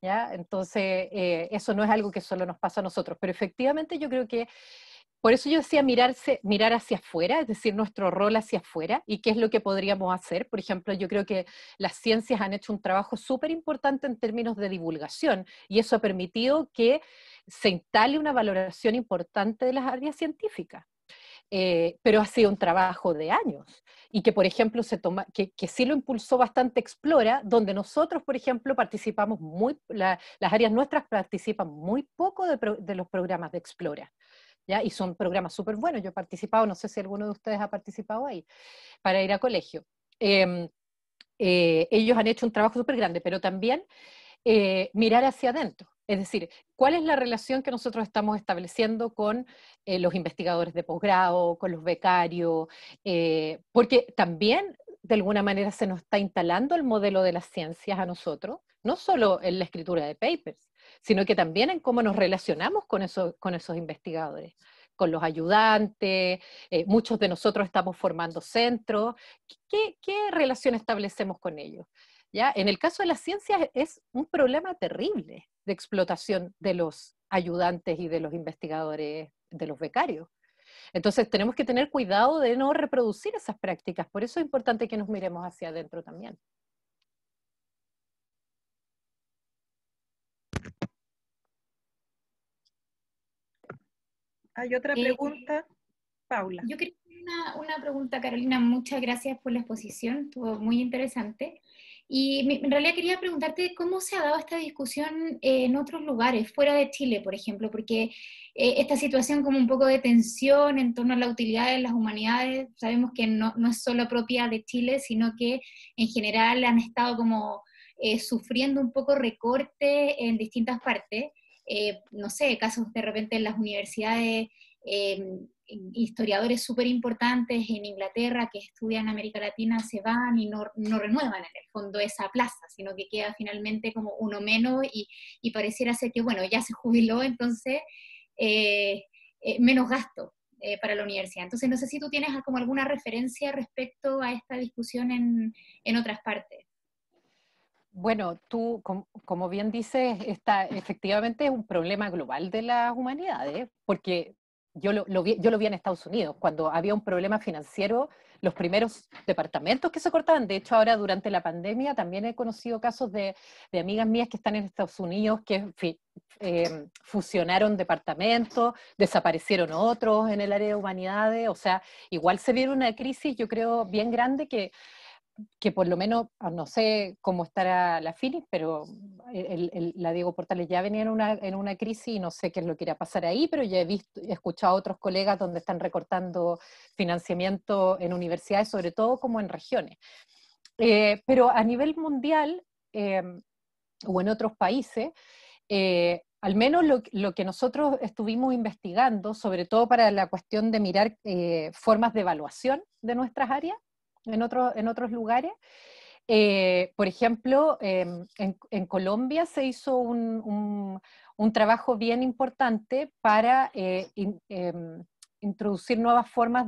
¿Ya? Entonces, eso no es algo que solo nos pasa a nosotros, pero efectivamente yo creo que, por eso yo decía mirar hacia afuera, es decir, nuestro rol hacia afuera, y qué es lo que podríamos hacer. Por ejemplo, yo creo que las ciencias han hecho un trabajo súper importante en términos de divulgación, y eso ha permitido que se instale una valoración importante de las áreas científicas. Pero ha sido un trabajo de años y que, por ejemplo, que sí lo impulsó bastante Explora, donde nosotros, por ejemplo, participamos las áreas nuestras participan muy poco de los programas de Explora, ¿ya? Y son programas súper buenos. Yo he participado, no sé si alguno de ustedes ha participado ahí, para ir a colegio. Ellos han hecho un trabajo súper grande, pero también mirar hacia adentro. Es decir, ¿cuál es la relación que nosotros estamos estableciendo con los investigadores de posgrado, con los becarios? Porque también, de alguna manera, se nos está instalando el modelo de las ciencias a nosotros, no solo en la escritura de papers, sino que también en cómo nos relacionamos con esos investigadores, con los ayudantes. Muchos de nosotros estamos formando centros. ¿Qué relación establecemos con ellos? ¿Ya? En el caso de las ciencias es un problema terrible de explotación de los ayudantes y de los investigadores, de los becarios. Entonces tenemos que tener cuidado de no reproducir esas prácticas, por eso es importante que nos miremos hacia adentro también. Hay otra pregunta, Paula. Yo quería hacer una pregunta, Carolina. Muchas gracias por la exposición, estuvo muy interesante. Y en realidad quería preguntarte cómo se ha dado esta discusión en otros lugares, fuera de Chile, por ejemplo, porque esta situación como un poco de tensión en torno a la utilidad de las humanidades, sabemos que no es solo propia de Chile, sino que en general han estado como sufriendo un poco recorte en distintas partes. No sé, casos de repente en las universidades, historiadores súper importantes en Inglaterra que estudian América Latina se van y no renuevan en el fondo esa plaza, sino que queda finalmente como uno menos y pareciera ser que, bueno, ya se jubiló, entonces menos gasto para la universidad. Entonces no sé si tú tienes como alguna referencia respecto a esta discusión en otras partes. Bueno, tú, como bien dices, efectivamente es un problema global de las humanidades, porque yo lo vi en Estados Unidos, cuando había un problema financiero, los primeros departamentos que se cortaban. De hecho, ahora durante la pandemia también he conocido casos de amigas mías que están en Estados Unidos que fusionaron departamentos, desaparecieron otros en el área de humanidades. O sea, igual se viene una crisis, yo creo, bien grande que por lo menos, no sé cómo estará la Finis, pero la Diego Portales ya venía en una crisis y no sé qué es lo que irá a pasar ahí, pero ya he escuchado a otros colegas donde están recortando financiamiento en universidades, sobre todo como en regiones. Pero a nivel mundial o en otros países, al menos lo que nosotros estuvimos investigando, sobre todo para la cuestión de mirar formas de evaluación de nuestras áreas, en otros lugares. Por ejemplo, en Colombia se hizo un trabajo bien importante para introducir nuevas formas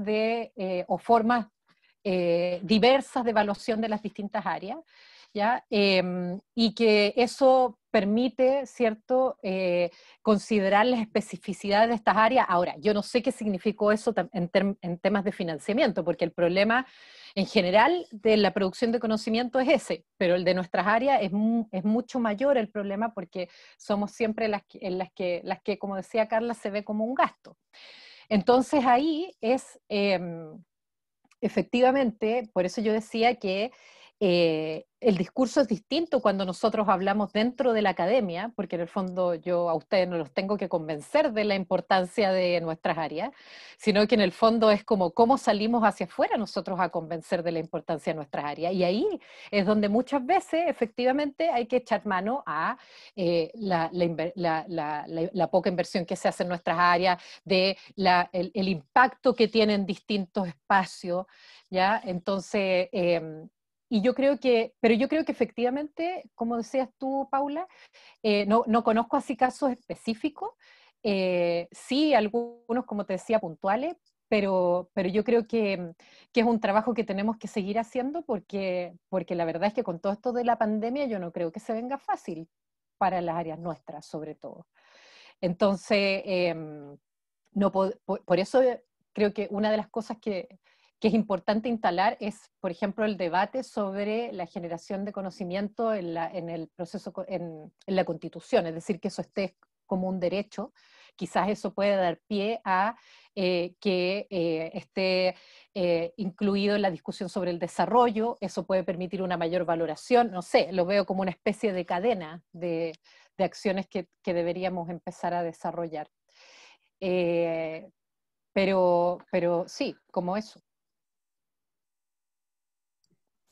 o formas diversas de evaluación de las distintas áreas, ¿ya? Y que eso permite, ¿cierto?, considerar las especificidades de estas áreas. Ahora, yo no sé qué significó eso en temas de financiamiento, porque el problema en general de la producción de conocimiento es ese, pero el de nuestras áreas es mucho mayor el problema porque somos siempre las que, como decía Carla, se ve como un gasto. Entonces ahí es, efectivamente, por eso yo decía que el discurso es distinto cuando nosotros hablamos dentro de la academia, porque en el fondo yo a ustedes no los tengo que convencer de la importancia de nuestras áreas, sino que en el fondo es como cómo salimos hacia afuera nosotros a convencer de la importancia de nuestras áreas. Y ahí es donde muchas veces efectivamente hay que echar mano a la poca inversión que se hace en nuestras áreas, de el impacto que tienen distintos espacios, ¿ya? Entonces... pero yo creo que efectivamente, como decías tú, Paula, no conozco así casos específicos, sí algunos, como te decía, puntuales, pero yo creo que es un trabajo que tenemos que seguir haciendo porque la verdad es que con todo esto de la pandemia yo no creo que se venga fácil para las áreas nuestras, sobre todo. Entonces, por eso creo que una de las cosas que es importante instalar es, por ejemplo, el debate sobre la generación de conocimiento en el proceso, en la Constitución, es decir, que eso esté como un derecho. Quizás eso puede dar pie a que esté incluido en la discusión sobre el desarrollo, eso puede permitir una mayor valoración, no sé, lo veo como una especie de cadena de acciones que deberíamos empezar a desarrollar. Pero sí, como eso.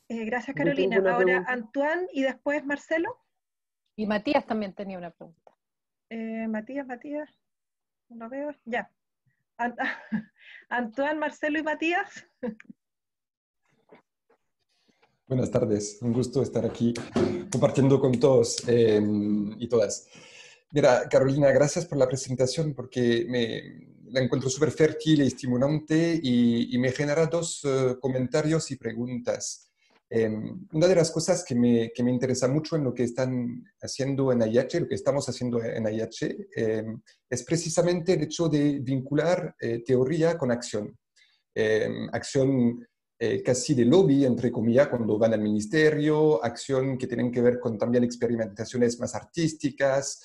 Gracias, Carolina. Ahora Antoine y después Marcelo. Y Matías también tenía una pregunta. Matías, no lo veo. Ya. Antoine, Marcelo y Matías. Buenas tardes, un gusto estar aquí compartiendo con todos y todas. Mira, Carolina, gracias por la presentación porque la encuentro súper fértil y estimulante y me genera dos comentarios y preguntas. Una de las cosas que me interesa mucho en lo que están haciendo en IH, lo que estamos haciendo en IH, es precisamente el hecho de vincular teoría con acción. Acción casi de lobby, entre comillas, cuando van al ministerio, acción que tienen que ver con también experimentaciones más artísticas,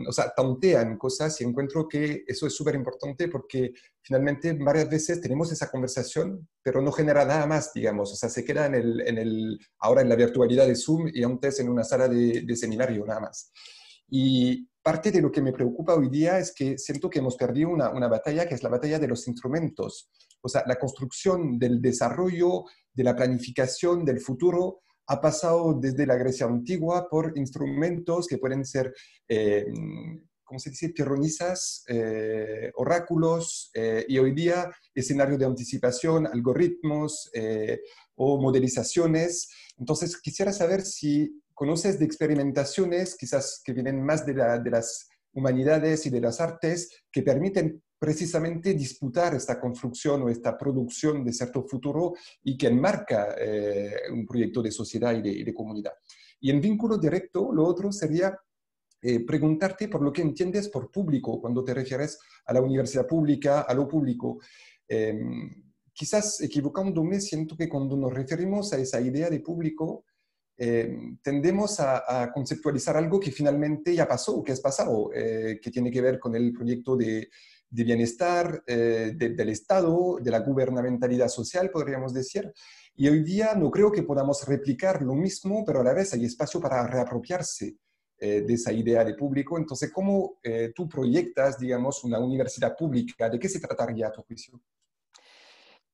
o sea, tantean cosas y encuentro que eso es súper importante porque finalmente varias veces tenemos esa conversación, pero no genera nada más, digamos, o sea, se queda ahora en la virtualidad de Zoom y antes en una sala de seminario, nada más. Y parte de lo que me preocupa hoy día es que siento que hemos perdido una batalla, que es la batalla de los instrumentos. O sea, la construcción del desarrollo, de la planificación del futuro, ha pasado desde la Grecia antigua por instrumentos que pueden ser, ¿cómo se dice?, pironizas, oráculos, y hoy día escenario de anticipación, algoritmos o modelizaciones. Entonces, quisiera saber si conoces de experimentaciones, quizás que vienen más de las humanidades y de las artes, que permiten precisamente disputar esta construcción o esta producción de cierto futuro y que enmarca un proyecto de sociedad y de comunidad. Y en vínculo directo, lo otro sería preguntarte por lo que entiendes por público, cuando te refieres a la universidad pública, a lo público. Quizás equivocándome, siento que cuando nos referimos a esa idea de público, tendemos a conceptualizar algo que finalmente ya pasó, que es pasado, que tiene que ver con el proyecto de bienestar del Estado, de la gubernamentalidad social, podríamos decir. Y hoy día no creo que podamos replicar lo mismo, pero a la vez hay espacio para reapropiarse de esa idea de público. Entonces, ¿cómo tú proyectas, digamos, una universidad pública? ¿De qué se trataría a tu juicio?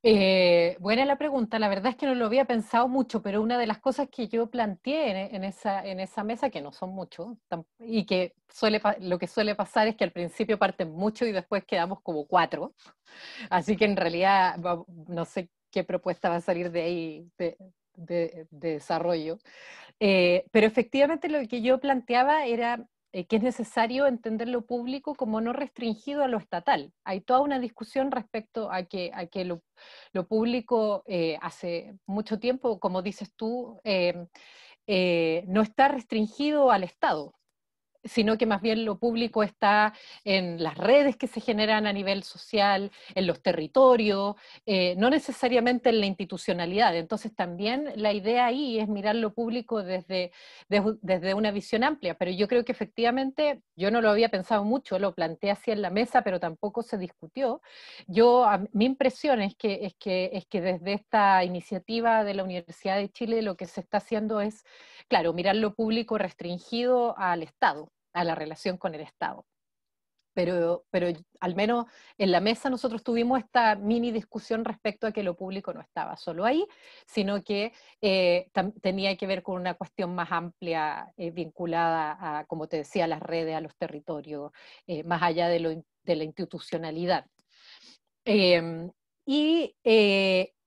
Buena la pregunta, la verdad es que no lo había pensado mucho, pero una de las cosas que yo planteé en esa mesa, que no son muchos, y que lo que suele pasar es que al principio parten mucho y después quedamos como 4, así que en realidad no sé qué propuesta va a salir de ahí de desarrollo. Pero efectivamente lo que yo planteaba era que es necesario entender lo público como no restringido a lo estatal. Hay toda una discusión respecto a que lo público hace mucho tiempo, como dices tú, no está restringido al Estado, sino que más bien lo público está en las redes que se generan a nivel social, en los territorios, no necesariamente en la institucionalidad. Entonces también la idea ahí es mirar lo público desde una visión amplia, pero yo creo que efectivamente, yo no lo había pensado mucho, lo planteé así en la mesa, pero tampoco se discutió. Mi impresión es que desde esta iniciativa de la Universidad de Chile lo que se está haciendo es, claro, mirar lo público restringido al Estado, a la relación con el Estado. Pero al menos en la mesa nosotros tuvimos esta mini discusión respecto a que lo público no estaba solo ahí, sino que tenía que ver con una cuestión más amplia vinculada a, como te decía, a las redes, a los territorios, más allá de la institucionalidad. Y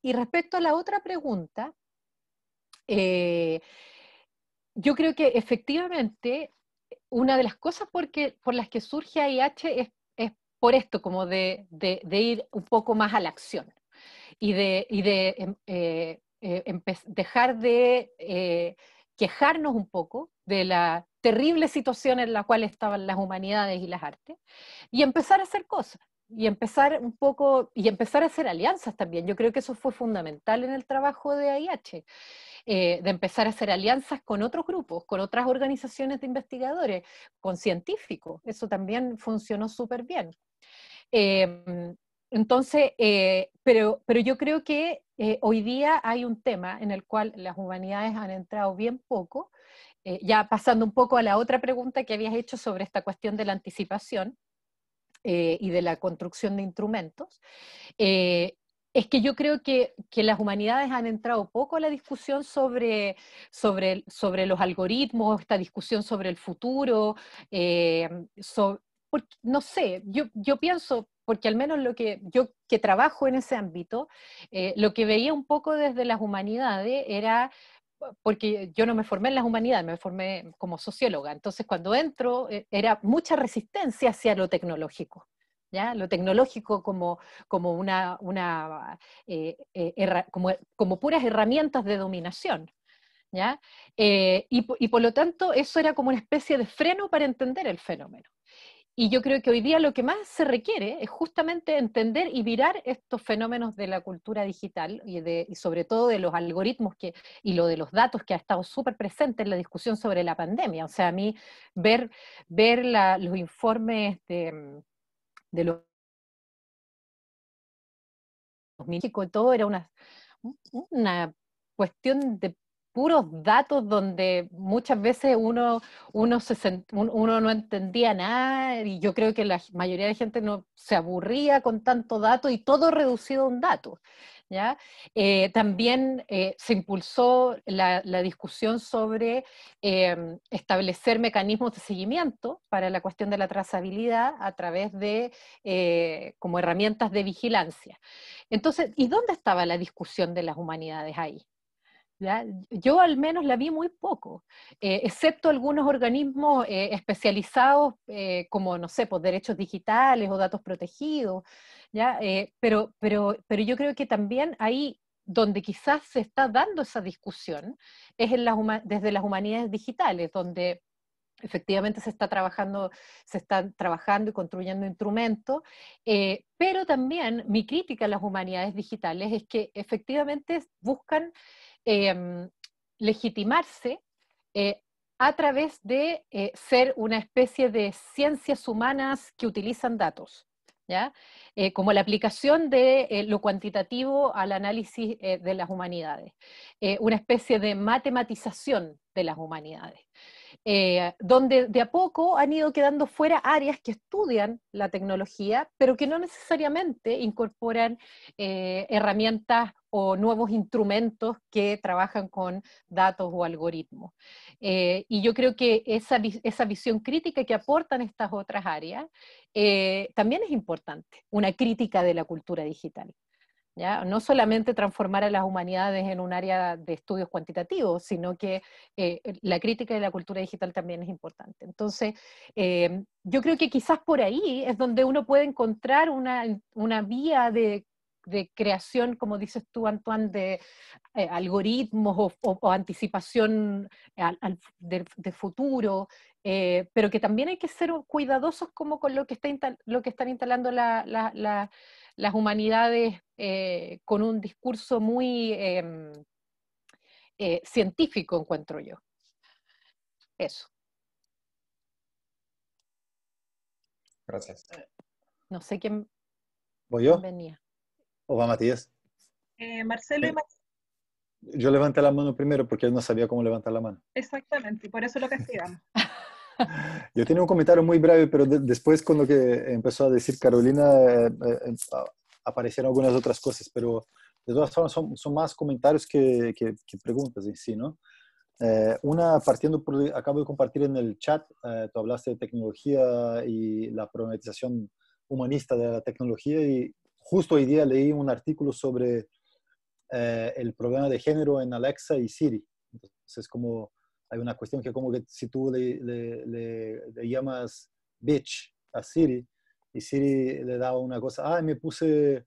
respecto a la otra pregunta, yo creo que efectivamente una de las cosas por las que surge AIH es por esto, como de ir un poco más a la acción y dejar de quejarnos un poco de la terrible situación en la cual estaban las humanidades y las artes y empezar a hacer cosas. Y empezar a hacer alianzas también. Yo creo que eso fue fundamental en el trabajo de AIH. De empezar a hacer alianzas con otros grupos, con otras organizaciones de investigadores, con científicos. Eso también funcionó súper bien. Entonces, pero yo creo que hoy día hay un tema en el cual las humanidades han entrado bien poco, ya pasando un poco a la otra pregunta que habías hecho sobre esta cuestión de la anticipación y de la construcción de instrumentos. Es que yo creo que las humanidades han entrado poco a la discusión sobre los algoritmos, esta discusión sobre el futuro, no sé, yo pienso, porque al menos yo que trabajo en ese ámbito, lo que veía un poco desde las humanidades era, porque yo no me formé en las humanidades, me formé como socióloga, entonces cuando entro era mucha resistencia hacia lo tecnológico. ¿Ya? Lo tecnológico como como puras herramientas de dominación, ¿ya? Y por lo tanto eso era como una especie de freno para entender el fenómeno. Y yo creo que hoy día lo que más se requiere es justamente entender y virar estos fenómenos de la cultura digital y sobre todo de los algoritmos y lo de los datos que ha estado súper presente en la discusión sobre la pandemia. O sea, a mí ver los informes de los México y todo era una cuestión de puros datos donde muchas veces uno no entendía nada, y yo creo que la mayoría de la gente no se aburría con tanto dato y todo reducido a un dato. ¿Ya? También se impulsó la discusión sobre establecer mecanismos de seguimiento para la cuestión de la trazabilidad a través de como herramientas de vigilancia. Entonces, ¿y dónde estaba la discusión de las humanidades ahí? ¿Ya? Yo al menos la vi muy poco, excepto algunos organismos especializados como, no sé, pues derechos digitales o datos protegidos, ¿ya? Pero yo creo que también ahí donde quizás se está dando esa discusión es desde las humanidades digitales, donde efectivamente se están trabajando y construyendo instrumentos, pero también mi crítica a las humanidades digitales es que efectivamente buscan legitimarse eh, a través de ser una especie de ciencias humanas que utilizan datos, ¿ya? Como la aplicación de lo cuantitativo al análisis de las humanidades, una especie de matematización de las humanidades. Donde de a poco han ido quedando fuera áreas que estudian la tecnología, pero que no necesariamente incorporan herramientas o nuevos instrumentos que trabajan con datos o algoritmos. Y yo creo que esa visión crítica que aportan estas otras áreas también es importante, una crítica de la cultura digital. ¿Ya? No solamente transformar a las humanidades en un área de estudios cuantitativos, sino que la crítica de la cultura digital también es importante. Entonces, yo creo que quizás por ahí es donde uno puede encontrar una vía de creación, como dices tú, Antoine, de algoritmos o anticipación de futuro, pero que también hay que ser cuidadosos como con lo que están instalando las humanidades con un discurso muy científico, encuentro yo. Eso. Gracias. No sé quién ¿Voy yo? venía. ¿O va Matías? Marcelo y Matías. Yo levanté la mano primero porque él no sabía cómo levantar la mano. Exactamente, y por eso lo castigamos. Yo tenía un comentario muy breve, pero después cuando que empezó a decir Carolina, aparecieron algunas otras cosas, pero de todas formas son más comentarios que preguntas en sí, ¿no? Una, partiendo por, acabo de compartir en el chat, tú hablaste de tecnología y la problematización humanista de la tecnología, y justo hoy día leí un artículo sobre el problema de género en Alexa y Siri. Entonces, como hay una cuestión que como que si tú le llamas bitch a Siri y Siri le da una cosa, me puse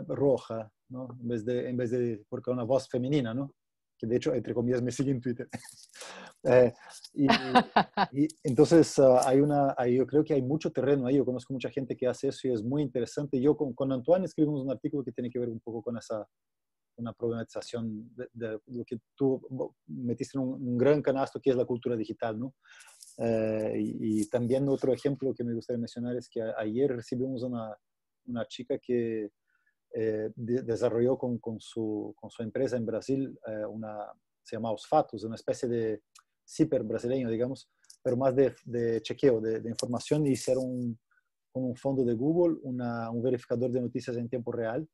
roja, ¿no? En vez de, porque es una voz femenina, ¿no? Que de hecho, entre comillas, me sigue en Twitter. y, y entonces yo creo que hay mucho terreno ahí. Yo conozco mucha gente que hace eso y es muy interesante. Yo con Antoine escribimos un artículo que tiene que ver un poco con una problematización de lo que tú metiste en un gran canasto que es la cultura digital, ¿no? Y también otro ejemplo que me gustaría mencionar es que ayer recibimos una chica que desarrolló con su empresa en Brasil se llama Os Fatos, una especie de ciber brasileño, digamos, pero más de chequeo, de información, y hicieron con un fondo de Google un verificador de noticias en tiempo real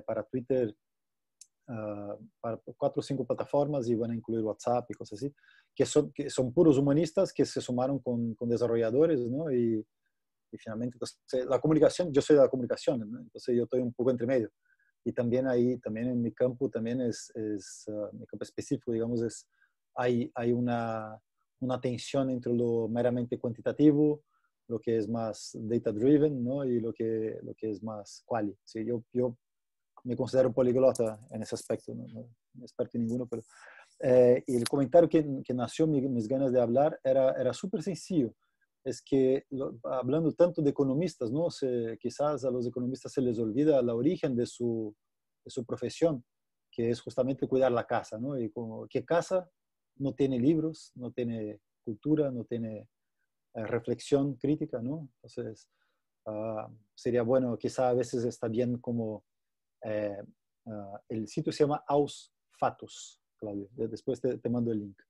para Twitter, para 4 o 5 plataformas, y van a incluir WhatsApp y cosas así, que son puros humanistas que se sumaron con desarrolladores, ¿no? Y finalmente, entonces, la comunicación, yo soy de la comunicación, ¿no? Entonces yo estoy un poco entre medio. Y también ahí, también en mi campo, también mi campo específico, digamos, hay una tensión entre lo meramente cuantitativo, lo que es más data-driven, ¿no? Y lo que es más quali. Sí, yo me considero poliglota en ese aspecto, no experto en ninguno, pero y el comentario que nació mis ganas de hablar era súper sencillo. es que hablando tanto de economistas, ¿no? Quizás a los economistas se les olvida el origen de su profesión, que es justamente cuidar la casa, ¿no? Y como, ¿qué casa no tiene libros, no tiene cultura, no tiene reflexión crítica, ¿no? Entonces, sería bueno, quizá a veces está bien como, el sitio se llama Aus Fatus, Claudio, después te mando el link.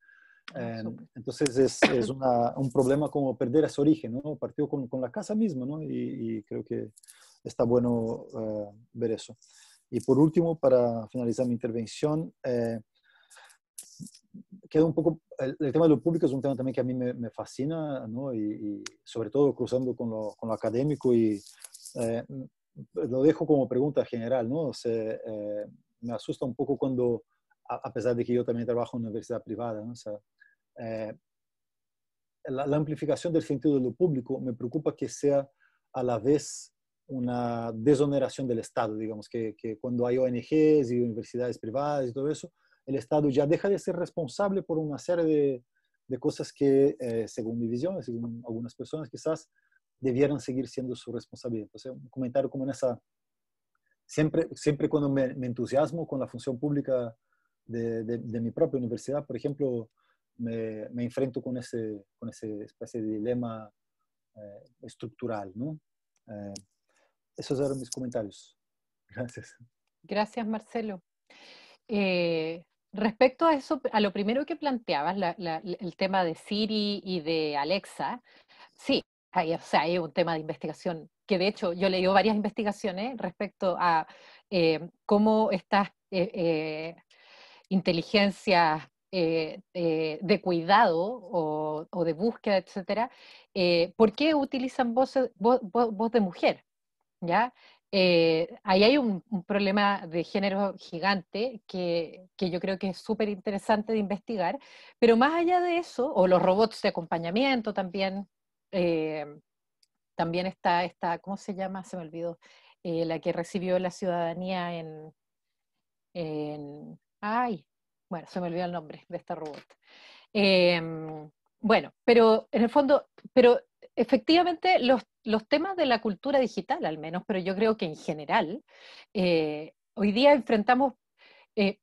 Entonces es un problema como perder ese origen, ¿no? Partió con la casa misma, ¿no? Y creo que está bueno ver eso. Y por último, para finalizar mi intervención, queda un poco, el tema de lo público es un tema también que a mí me fascina, ¿no? Y sobre todo cruzando con lo académico y lo dejo como pregunta general, ¿no? O sea, me asusta un poco cuando, a pesar de que yo también trabajo en una universidad privada, ¿no? O sea, la amplificación del sentido de lo público me preocupa que sea a la vez una desoneración del Estado, digamos, que cuando hay ONGs y universidades privadas y todo eso, el Estado ya deja de ser responsable por una serie de cosas que, según mi visión, según algunas personas, quizás debieran seguir siendo su responsabilidad. Entonces, un comentario como en esa, siempre cuando me entusiasmo con la función pública de mi propia universidad, por ejemplo, me enfrento con ese especie de dilema estructural, ¿no? Esos eran mis comentarios. Gracias. Gracias, Marcelo. Respecto a eso, a lo primero que planteabas, el tema de Siri y de Alexa, sí, o sea, hay un tema de investigación, que de hecho yo he leído varias investigaciones respecto a cómo estas inteligencias de cuidado o de búsqueda, etcétera, ¿por qué utilizan voz de mujer? ¿Ya? Ahí hay un problema de género gigante que yo creo que es súper interesante de investigar, pero más allá de eso, o los robots de acompañamiento también, eh, también está esta, ¿cómo se llama? Se me olvidó, la que recibió la ciudadanía ay, bueno, se me olvidó el nombre de esta robot. Bueno, pero en el fondo, pero efectivamente los temas de la cultura digital al menos, pero yo creo que en general, hoy día enfrentamos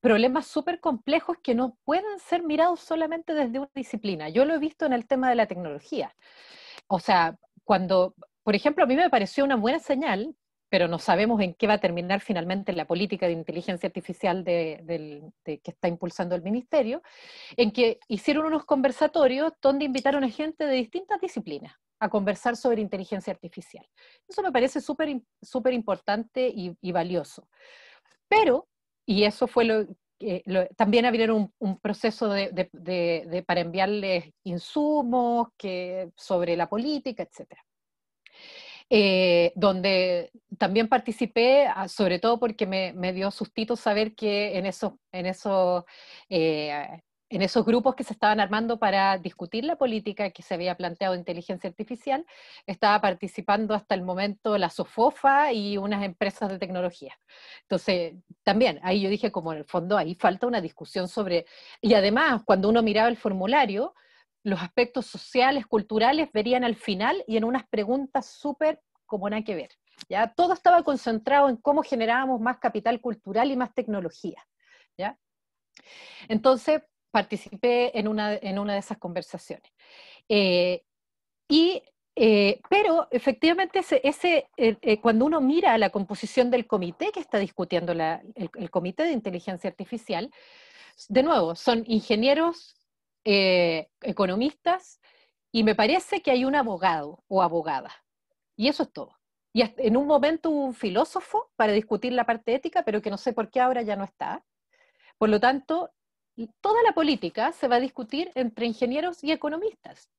problemas súper complejos que no pueden ser mirados solamente desde una disciplina. Yo lo he visto en el tema de la tecnología. O sea, cuando, por ejemplo, a mí me pareció una buena señal, pero no sabemos en qué va a terminar finalmente la política de inteligencia artificial que está impulsando el ministerio, en que hicieron unos conversatorios donde invitaron a gente de distintas disciplinas a conversar sobre inteligencia artificial. Eso me parece súper importante y valioso. Pero, y eso fue también abrieron un proceso para enviarles insumos sobre la política, etc. Donde también participé, sobre todo porque me dio sustito saber que en esos grupos que se estaban armando para discutir la política que se había planteado de inteligencia artificial, estaba participando hasta el momento la SOFOFA y unas empresas de tecnología. Entonces, también, ahí yo dije, como en el fondo, ahí falta una discusión sobre, y además, cuando uno miraba el formulario, los aspectos sociales, culturales, verían al final y en unas preguntas súper como nada que ver. ¿Ya? Todo estaba concentrado en cómo generábamos más capital cultural y más tecnología. ¿Ya? Entonces, participé en una de esas conversaciones. Pero efectivamente cuando uno mira la composición del comité que está discutiendo el comité de inteligencia artificial, de nuevo, son ingenieros, economistas, y me parece que hay un abogado o abogada. Y eso es todo. Y en un momento hubo un filósofo para discutir la parte ética, pero que no sé por qué ahora ya no está. Por lo tanto, toda la política se va a discutir entre ingenieros y economistas.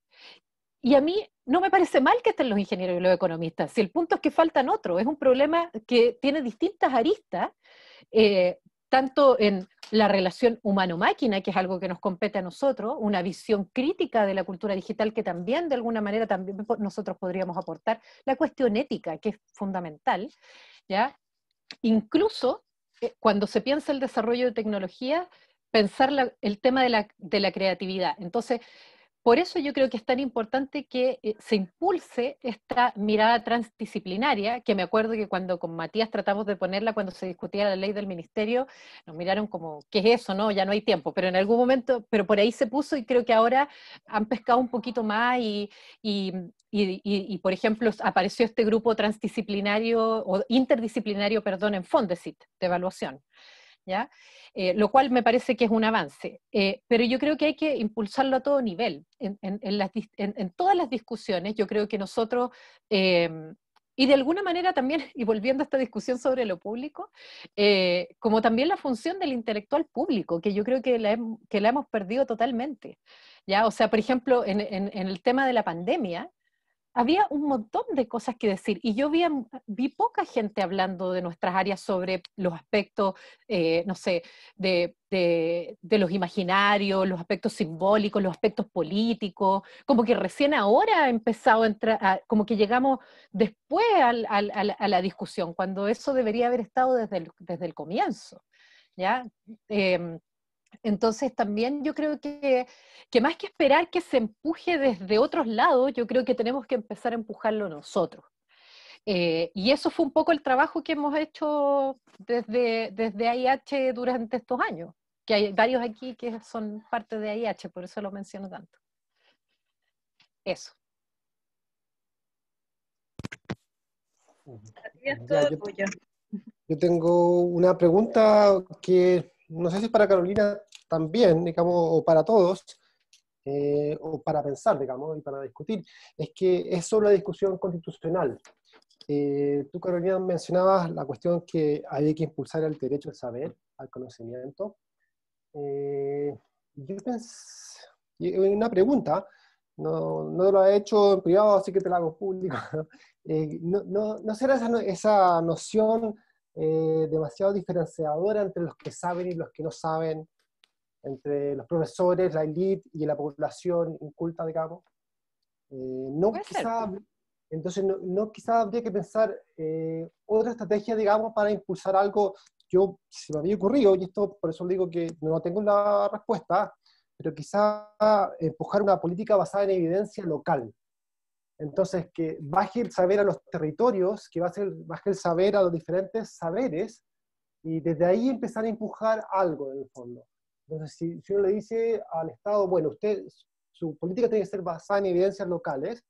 Y a mí no me parece mal que estén los ingenieros y los economistas, si el punto es que faltan otros, es un problema que tiene distintas aristas, tanto en la relación humano-máquina, que es algo que nos compete a nosotros, una visión crítica de la cultura digital que también de alguna manera también nosotros podríamos aportar, la cuestión ética, que es fundamental, ¿ya? Incluso cuando se piensa el desarrollo de tecnología, pensar el tema de la creatividad. Entonces, por eso yo creo que es tan importante que se impulse esta mirada transdisciplinaria, que me acuerdo que cuando con Matías tratamos de ponerla cuando se discutía la ley del ministerio, nos miraron como, ¿qué es eso? No, ya no hay tiempo, pero en algún momento, pero por ahí se puso y creo que ahora han pescado un poquito más y por ejemplo, apareció este grupo transdisciplinario o interdisciplinario, perdón, en Fondesit, de evaluación. ¿Ya? Lo cual me parece que es un avance. Pero yo creo que hay que impulsarlo a todo nivel. En todas las discusiones, yo creo que nosotros, y de alguna manera también, y volviendo a esta discusión sobre lo público, como también la función del intelectual público, que yo creo que la hemos perdido totalmente. ¿Ya? O sea, por ejemplo, en el tema de la pandemia, había un montón de cosas que decir y yo vi poca gente hablando de nuestras áreas sobre los aspectos, no sé, de los imaginarios, los aspectos simbólicos, los aspectos políticos, como que recién ahora ha empezado a entrar, como que llegamos después a la discusión, cuando eso debería haber estado desde el comienzo, ¿ya? Entonces también yo creo que más que esperar que se empuje desde otros lados, yo creo que tenemos que empezar a empujarlo nosotros. Y eso fue un poco el trabajo que hemos hecho desde AIH durante estos años, que hay varios aquí que son parte de AIH, por eso lo menciono tanto. Eso. Es todo tuyo. Yo tengo una pregunta que no sé si es para Carolina también, digamos, o para todos, o para pensar, digamos, y para discutir. Es que es sobre la discusión constitucional. Tú, Carolina, mencionabas la cuestión que había que impulsar el derecho al saber, al conocimiento. Yo pensé, una pregunta, no lo he hecho en privado, así que te la hago público. ¿No será esa noción demasiado diferenciadora entre los que saben y los que no saben, entre los profesores, la élite y la población inculta, digamos? Entonces, quizá habría que pensar otra estrategia, digamos, para impulsar algo. Yo, se me había ocurrido, y esto por eso digo que no tengo la respuesta, pero quizá empujar una política basada en evidencia local. Entonces, que baje el saber a los territorios, que baje el saber a los diferentes saberes, y desde ahí empezar a empujar algo en el fondo. Entonces, si uno le dice al Estado, bueno, su política tiene que ser basada en evidencias locales,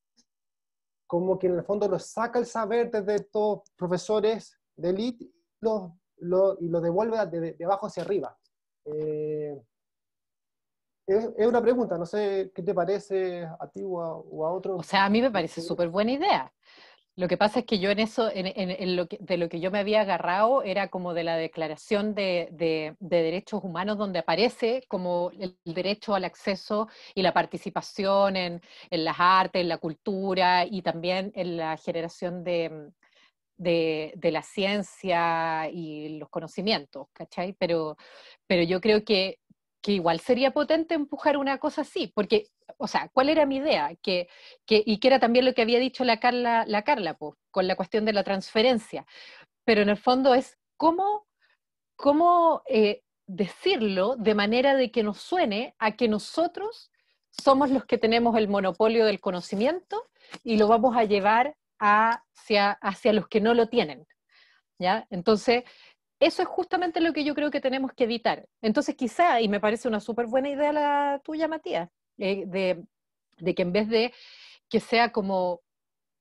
como que en el fondo lo saca el saber desde estos profesores de élite y lo devuelve de abajo hacia arriba. Es una pregunta, no sé qué te parece a ti o a otro. O sea, a mí me parece súper buena idea. Lo que pasa es que yo en eso, de lo que yo me había agarrado, era como de la Declaración de Derechos Humanos, donde aparece como el derecho al acceso y la participación en las artes, en la cultura y también en la generación de la ciencia y los conocimientos, ¿cachai? Pero yo creo que igual sería potente empujar una cosa así, porque, o sea, ¿cuál era mi idea? Y que era también lo que había dicho la Carla pues, con la cuestión de la transferencia, pero en el fondo es cómo decirlo de manera de que nos suene a que nosotros somos los que tenemos el monopolio del conocimiento y lo vamos a llevar hacia los que no lo tienen, ¿ya? Entonces, eso es justamente lo que yo creo que tenemos que evitar. Entonces, quizá, y me parece una súper buena idea la tuya, Matías, de que en vez de que sea como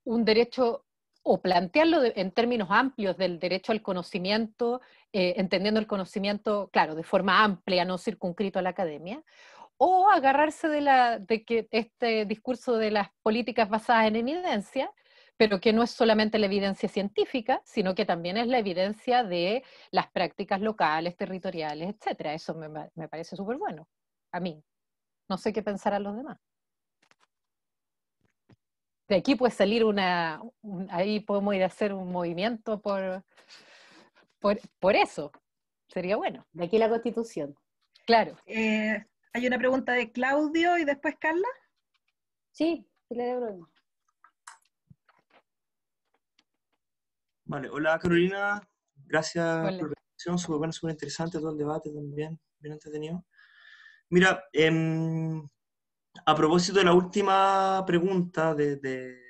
un derecho, o plantearlo en términos amplios del derecho al conocimiento, entendiendo el conocimiento, claro, de forma amplia, no circunscrito a la academia, o agarrarse de que este discurso de las políticas basadas en evidencia, pero que no es solamente la evidencia científica, sino que también es la evidencia de las prácticas locales, territoriales, etcétera. Eso me parece súper bueno, a mí. No sé qué pensarán los demás. De aquí puede salir ahí podemos ir a hacer un movimiento por eso. Sería bueno. De aquí la Constitución. Claro. Hay una pregunta de Claudio y después Carla. Sí, le doy problema. Vale, hola Carolina, gracias Hola. por la presentación, súper bueno, súper interesante todo el debate también, bien entretenido. Mira, A propósito de la última pregunta de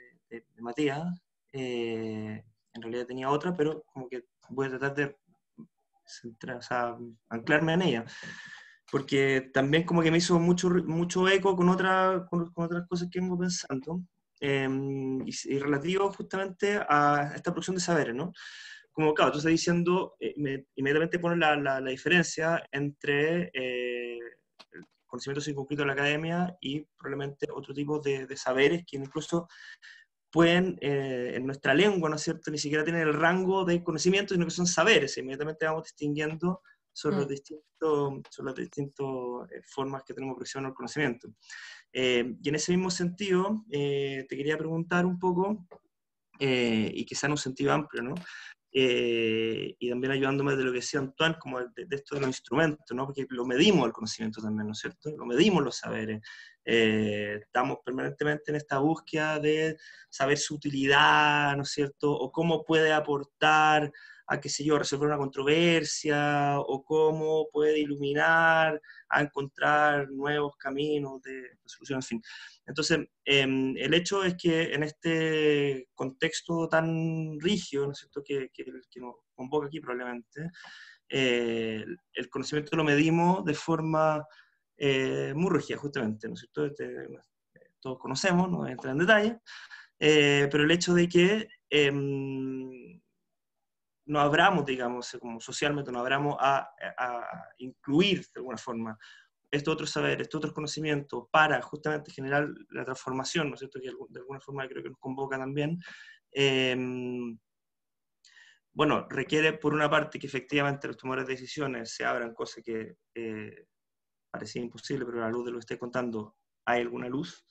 Matías, en realidad tenía otra, pero como que voy a tratar de centrar, o sea, anclarme en ella, porque también como que me hizo mucho eco con con otras cosas que vengo pensando, y relativo justamente a esta producción de saberes, ¿no? Como, claro, tú estás diciendo, inmediatamente pones la diferencia entre el conocimiento circunscrito de la academia y probablemente otro tipo de saberes que incluso pueden, en nuestra lengua, ¿no es cierto?, ni siquiera tienen el rango de conocimiento, sino que son saberes. Inmediatamente vamos distinguiendo sobre las distintas formas que tenemos de aproximarnos al conocimiento. Y en ese mismo sentido, te quería preguntar un poco, y quizá en un sentido amplio, ¿no? Y también ayudándome de lo que decía Antoine, como de esto de los instrumentos, ¿no? Porque lo medimos el conocimiento también, ¿no es cierto? Lo medimos los saberes. Estamos permanentemente en esta búsqueda de saber su utilidad, ¿no es cierto? O cómo puede aportar a, qué sé yo, resolver una controversia, o cómo puede iluminar a encontrar nuevos caminos de solución, en fin. Entonces, el hecho es que en este contexto tan rígido, ¿no es cierto?, que nos convoca aquí probablemente, el conocimiento lo medimos de forma muy rígida, justamente, ¿no es cierto? Todos conocemos, no voy a entrar en detalle, pero el hecho de que nos abramos, digamos, como socialmente nos abramos a incluir de alguna forma estos otros saberes, estos otros conocimientos para justamente generar la transformación, ¿no es cierto?, que de alguna forma creo que nos convoca también, bueno, requiere por una parte que efectivamente los tomadores de decisiones se abran, cosa que parecía imposible, pero a la luz de lo que estoy contando hay alguna luz.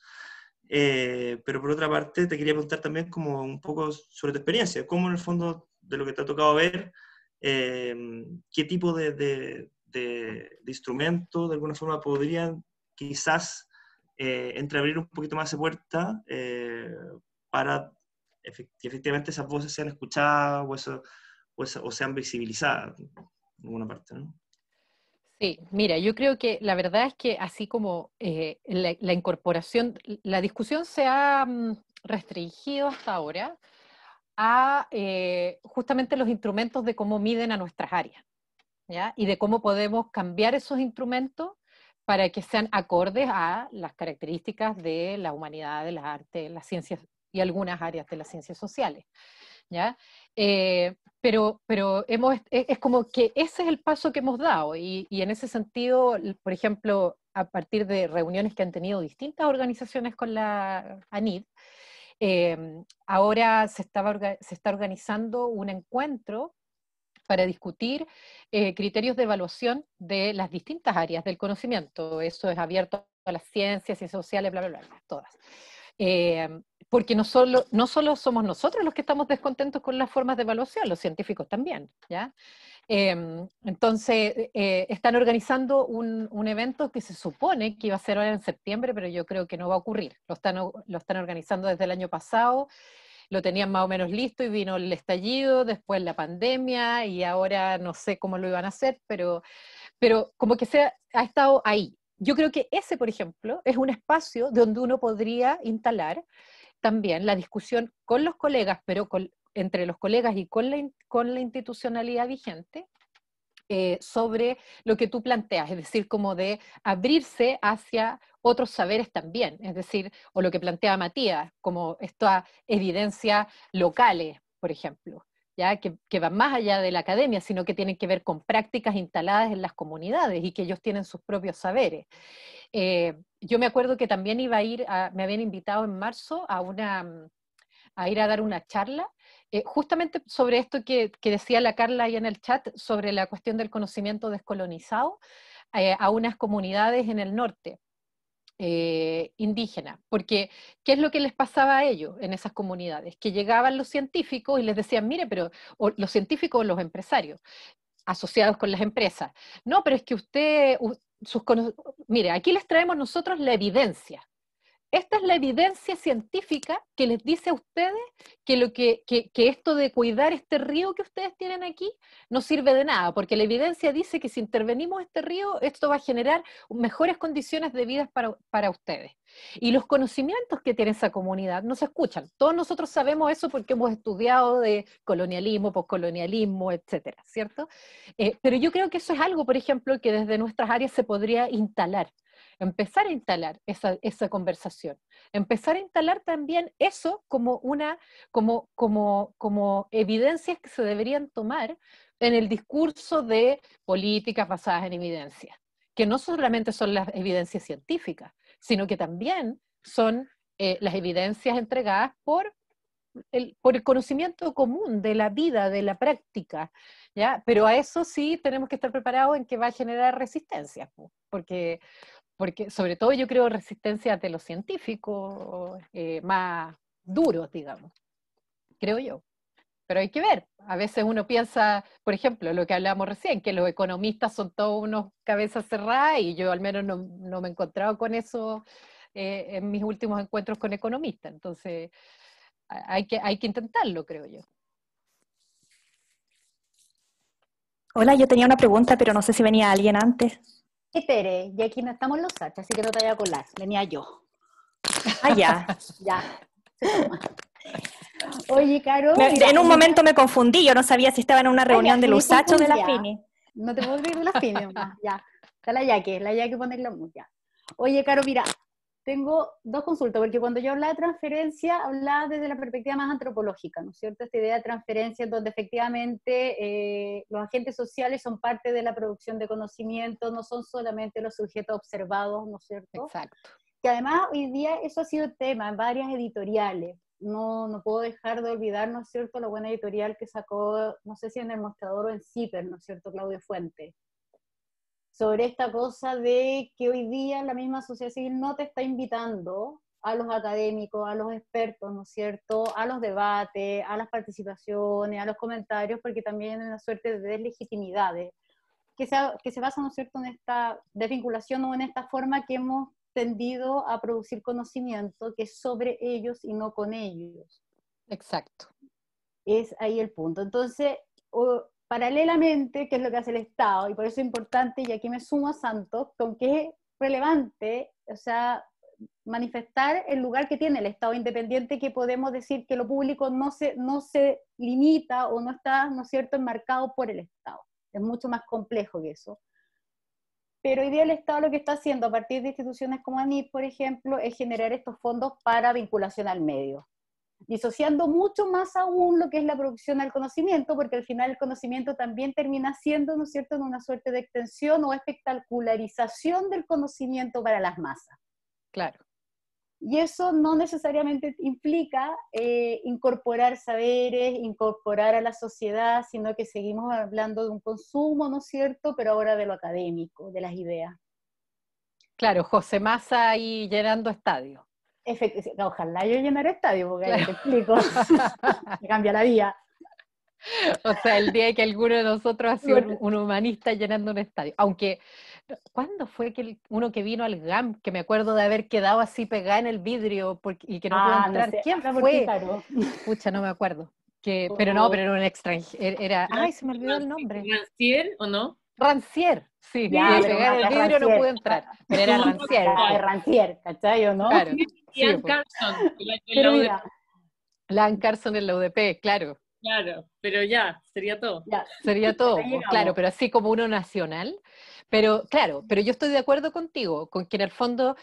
Pero por otra parte te quería preguntar también como un poco sobre tu experiencia, cómo en el fondo de lo que te ha tocado ver, qué tipo de instrumentos de alguna forma podrían quizás entreabrir un poquito más esa puerta para que efectivamente esas voces sean escuchadas o sean visibilizadas en alguna parte, ¿no? Sí, mira, yo creo que la verdad es que así como la incorporación, la discusión se ha restringido hasta ahora a justamente los instrumentos de cómo miden a nuestras áreas, ¿ya? Y de cómo podemos cambiar esos instrumentos para que sean acordes a las características de la humanidad, de las artes, las ciencias y algunas áreas de las ciencias sociales, ¿ya? Pero es como que ese es el paso que hemos dado y en ese sentido, por ejemplo, a partir de reuniones que han tenido distintas organizaciones con la ANID, ahora se está organizando un encuentro para discutir criterios de evaluación de las distintas áreas del conocimiento. Eso es abierto a las ciencias sociales, bla, bla, bla, bla, todas. Porque no solo somos nosotros los que estamos descontentos con las formas de evaluación, los científicos también, ¿ya? Entonces, están organizando un evento que se supone que iba a ser ahora en septiembre, pero yo creo que no va a ocurrir. Lo están organizando desde el año pasado, lo tenían más o menos listo y vino el estallido, después la pandemia y ahora no sé cómo lo iban a hacer, pero como que ha estado ahí. Yo creo que ese, por ejemplo, es un espacio donde uno podría instalar también la discusión con los colegas, pero entre los colegas y con la institucionalidad vigente, sobre lo que tú planteas, es decir, como de abrirse hacia otros saberes también, es decir, o lo que plantea Matías, como estas evidencias locales, por ejemplo, ¿ya? Que van más allá de la academia, sino que tienen que ver con prácticas instaladas en las comunidades y que ellos tienen sus propios saberes. Yo me acuerdo que también iba a ir, me habían invitado en marzo a ir a dar una charla, justamente sobre esto que decía la Carla ahí en el chat, sobre la cuestión del conocimiento descolonizado, a unas comunidades en el norte, indígenas, porque ¿qué es lo que les pasaba a ellos en esas comunidades? Que llegaban los científicos y les decían, mire, pero los científicos o los empresarios, asociados con las empresas, no, pero es que mire, aquí les traemos nosotros la evidencia. esta es la evidencia científica que les dice a ustedes que esto de cuidar este río que ustedes tienen aquí no sirve de nada, porque la evidencia dice que si intervenimos este río, esto va a generar mejores condiciones de vida para ustedes. Y los conocimientos que tiene esa comunidad no se escuchan. Todos nosotros sabemos eso porque hemos estudiado de colonialismo, poscolonialismo, etcétera, ¿cierto? Pero yo creo que eso es algo, por ejemplo, que desde nuestras áreas se podría instalar. Empezar a instalar esa conversación, empezar a instalar también eso como evidencias que se deberían tomar en el discurso de políticas basadas en evidencia, que no solamente son las evidencias científicas, sino que también son las evidencias entregadas por el conocimiento común de la vida, de la práctica, ¿ya? Pero a eso sí tenemos que estar preparados en que va a generar resistencia, porque sobre todo yo creo resistencia ante los científicos más duros, digamos, creo yo. Pero hay que ver, a veces uno piensa, por ejemplo, lo que hablábamos recién, que los economistas son todos unos cabezas cerradas, y yo al menos no me he encontrado con eso en mis últimos encuentros con economistas, entonces hay que intentarlo, creo yo. Hola, yo tenía una pregunta, pero no sé si venía alguien antes. Tere, y aquí no estamos los Sacha, así que no te vaya a colar, venía yo. Ah, ya. Ya, se toma. Oye, Caro. En un momento me confundí, yo no sabía si estaba en una reunión de los Sacha o de la Fini. No te puedo creer de la Fini, ya. Está la Yaque pone la música. Oye, Caro, mira, tengo dos consultas, porque cuando yo hablaba de transferencia, hablaba desde la perspectiva más antropológica, ¿no es cierto? Esta idea de transferencia donde efectivamente los agentes sociales son parte de la producción de conocimiento, no son solamente los sujetos observados, ¿no es cierto? Exacto. Que además hoy día eso ha sido tema en varias editoriales. No puedo dejar de olvidar, ¿no es cierto?, la buena editorial que sacó, no sé si en El Mostrador o en CIPER, ¿no es cierto?, Claudio Fuentes, sobre esta cosa de que hoy día la misma sociedad civil no te está invitando a los académicos, a los expertos, ¿no es cierto?, a los debates, a las participaciones, a los comentarios, porque también hay una suerte de deslegitimidades que se basa, ¿no es cierto?, en esta desvinculación o en esta forma que hemos tendido a producir conocimiento que es sobre ellos y no con ellos. Exacto. Es ahí el punto. Entonces, paralelamente, ¿qué es lo que hace el Estado? Y por eso es importante, y aquí me sumo a Santos, con que es relevante, o sea, manifestar el lugar que tiene el Estado independiente, que podemos decir que lo público no se limita o no está, ¿no es cierto?, enmarcado por el Estado. Es mucho más complejo que eso. Pero hoy día el Estado lo que está haciendo a partir de instituciones como ANIT, por ejemplo, es generar estos fondos para vinculación al medio, disociando mucho más aún lo que es la producción al conocimiento, porque al final el conocimiento también termina siendo, ¿no es cierto?, en una suerte de extensión o espectacularización del conocimiento para las masas. Claro. Y eso no necesariamente implica incorporar saberes, incorporar a la sociedad, sino que seguimos hablando de un consumo, ¿no es cierto?, pero ahora de lo académico, de las ideas. Claro, José Massa ahí llenando estadios. Ojalá yo llenara estadio, porque ahí te explico, me cambia la vida. O sea, el día que alguno de nosotros ha sido un humanista llenando un estadio. Aunque, ¿cuándo fue que uno que vino al GAM, que me acuerdo de haber quedado así pegada en el vidrio y que no pudo entrar? No sé. ¿Quién fue? Pucha, no me acuerdo. Pero era un extranjero. Ay, se me olvidó el nombre. ¿Rancière o no? Rancière, sí. Ya, pegar el vidrio no pude entrar. Pero era Rancière. Rancière, ¿cachai o no? Claro. Ian Carson. Pero mira. Ian Carson en la UDP, claro. Claro, pero ya, sería todo. Ya. Sería todo, claro, pero así como uno nacional. Pero claro, pero yo estoy de acuerdo contigo, con que en el fondo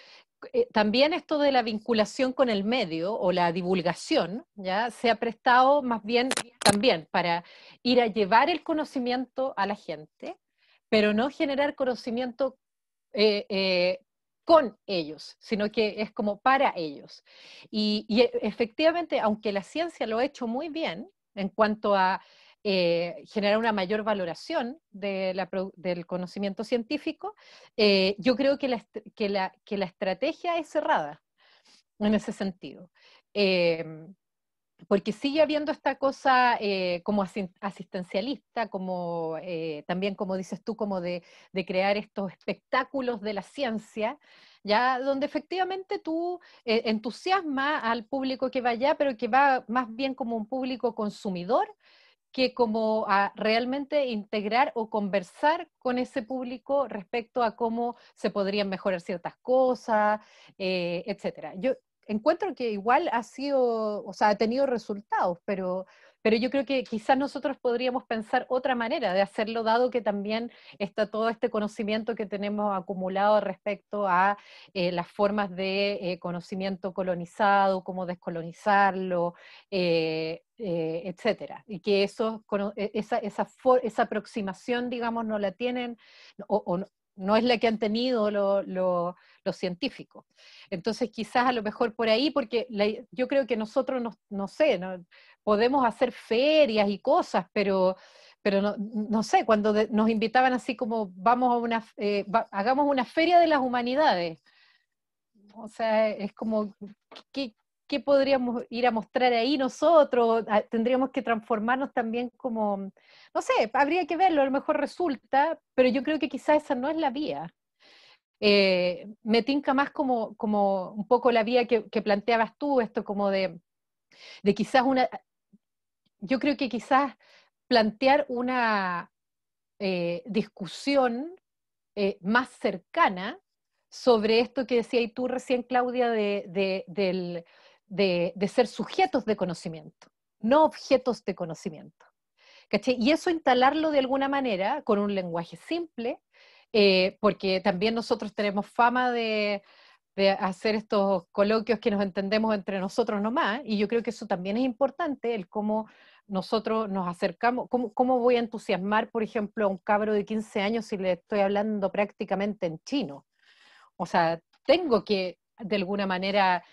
también esto de la vinculación con el medio o la divulgación, ¿ya?, se ha prestado más bien también para ir a llevar el conocimiento a la gente, pero no generar conocimiento con ellos, sino que es como para ellos. Y efectivamente, aunque la ciencia lo ha hecho muy bien en cuanto a generar una mayor valoración del conocimiento científico, yo creo que la estrategia es cerrada en ese sentido. Porque sigue habiendo esta cosa como asistencialista, como también, como dices tú, como de crear estos espectáculos de la ciencia, ya donde efectivamente tú entusiasmas al público que va allá, pero que va más bien como un público consumidor que como a realmente integrar o conversar con ese público respecto a cómo se podrían mejorar ciertas cosas, etcétera. Yo encuentro que igual ha sido, o sea, ha tenido resultados, pero yo creo que quizás nosotros podríamos pensar otra manera de hacerlo, dado que también está todo este conocimiento que tenemos acumulado respecto a las formas de conocimiento colonizado, cómo descolonizarlo, etcétera. Y que esa aproximación, digamos, no la tienen, no es la que han tenido los científicos. Entonces, quizás a lo mejor por ahí, porque yo creo que nosotros, no sé, podemos hacer ferias y cosas, pero no sé, cuando nos invitaban así como, vamos a hagamos una feria de las humanidades. O sea, es como, ¿qué podríamos ir a mostrar ahí nosotros? Tendríamos que transformarnos también como, no sé, habría que verlo, a lo mejor resulta, pero yo creo que quizás esa no es la vía. Me tinca más como un poco la vía que planteabas tú, esto como de quizás yo creo que quizás plantear una discusión más cercana sobre esto que decías tú recién, Claudia, de ser sujetos de conocimiento, no objetos de conocimiento. ¿Cachai? Y eso instalarlo de alguna manera con un lenguaje simple, porque también nosotros tenemos fama de hacer estos coloquios que nos entendemos entre nosotros nomás, y yo creo que eso también es importante, el cómo nosotros nos acercamos, cómo voy a entusiasmar, por ejemplo, a un cabro de 15 años si le estoy hablando prácticamente en chino. O sea, tengo que, de alguna manera,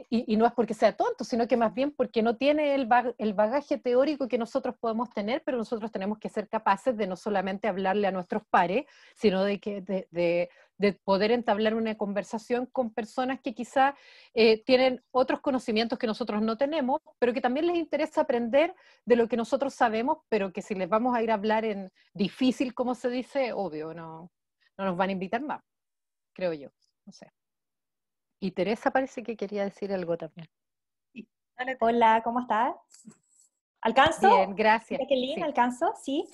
y no es porque sea tonto, sino que más bien porque no tiene el bagaje teórico que nosotros podemos tener, pero nosotros tenemos que ser capaces de no solamente hablarle a nuestros pares, sino de poder entablar una conversación con personas que quizá tienen otros conocimientos que nosotros no tenemos, pero que también les interesa aprender de lo que nosotros sabemos, pero que si les vamos a ir a hablar en difícil, como se dice, obvio, no nos van a invitar más, creo yo, no sé. Y Teresa parece que quería decir algo también. Hola, ¿cómo estás? ¿Alcanzo? Bien, gracias. Jacqueline, Sí. ¿alcanzo? Sí.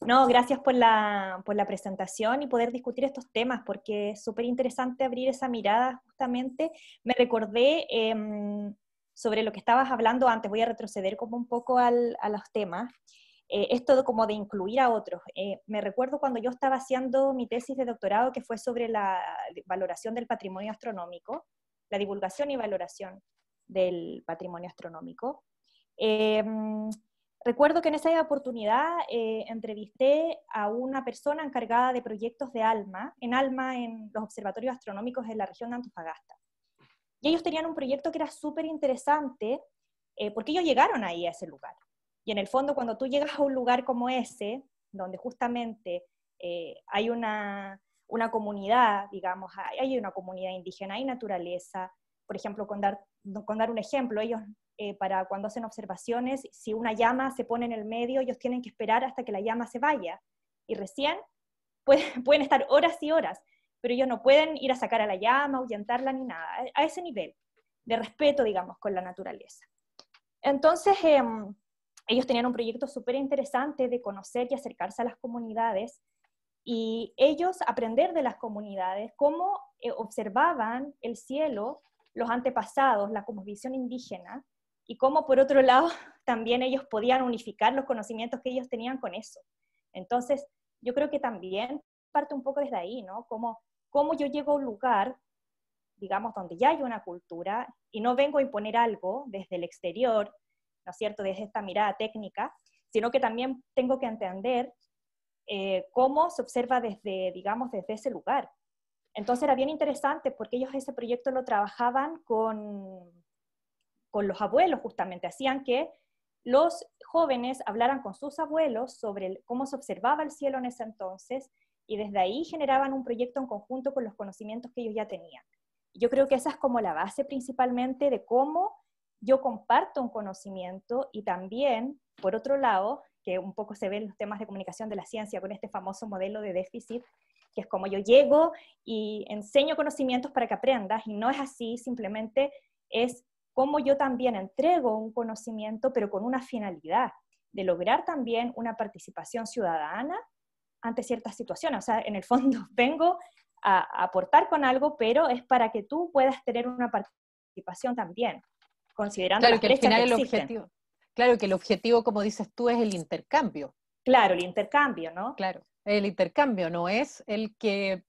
No, gracias por la presentación y poder discutir estos temas, porque es súper interesante abrir esa mirada justamente. Me recordé sobre lo que estabas hablando antes, voy a retroceder como un poco a los temas. Esto como de incluir a otros. Me recuerdo cuando yo estaba haciendo mi tesis de doctorado, que fue sobre la valoración del patrimonio astronómico, la divulgación y valoración del patrimonio astronómico. Recuerdo que en esa oportunidad entrevisté a una persona encargada de proyectos de ALMA en los observatorios astronómicos de la región de Antofagasta. Y ellos tenían un proyecto que era súper interesante porque ellos llegaron ahí a ese lugar. Y en el fondo, cuando tú llegas a un lugar como ese, donde justamente hay una comunidad, digamos, hay una comunidad indígena, hay naturaleza, por ejemplo, con dar un ejemplo, ellos para cuando hacen observaciones, si una llama se pone en el medio, ellos tienen que esperar hasta que la llama se vaya, y recién pueden estar horas y horas, pero ellos no pueden ir a sacar a la llama, ahuyentarla ni nada, a ese nivel de respeto, digamos, con la naturaleza. Entonces, ellos tenían un proyecto súper interesante de conocer y acercarse a las comunidades, y ellos aprender de las comunidades cómo observaban el cielo los antepasados, la cosmovisión indígena, y cómo por otro lado también ellos podían unificar los conocimientos que ellos tenían con eso. Entonces, yo creo que también parte un poco desde ahí, ¿no? Cómo yo llego a un lugar, digamos, donde ya hay una cultura, y no vengo a imponer algo desde el exterior, ¿no es cierto?, desde esta mirada técnica, sino que también tengo que entender cómo se observa desde, digamos, desde ese lugar. Entonces era bien interesante porque ellos ese proyecto lo trabajaban con los abuelos justamente, hacían que los jóvenes hablaran con sus abuelos sobre cómo se observaba el cielo en ese entonces, y desde ahí generaban un proyecto en conjunto con los conocimientos que ellos ya tenían. Yo creo que esa es como la base principalmente de cómo yo comparto un conocimiento, y también, por otro lado, que un poco se ve en los temas de comunicación de la ciencia con este famoso modelo de déficit, que es como yo llego y enseño conocimientos para que aprendas, y no es así, simplemente es como yo también entrego un conocimiento, pero con una finalidad de lograr también una participación ciudadana ante ciertas situaciones. O sea, en el fondo vengo a aportar con algo, pero es para que tú puedas tener una participación también, considerando Claro las que al brechas final que el existen. objetivo, claro que el objetivo, como dices tú, es el intercambio. Claro, el intercambio, ¿no? Claro, el intercambio no es el que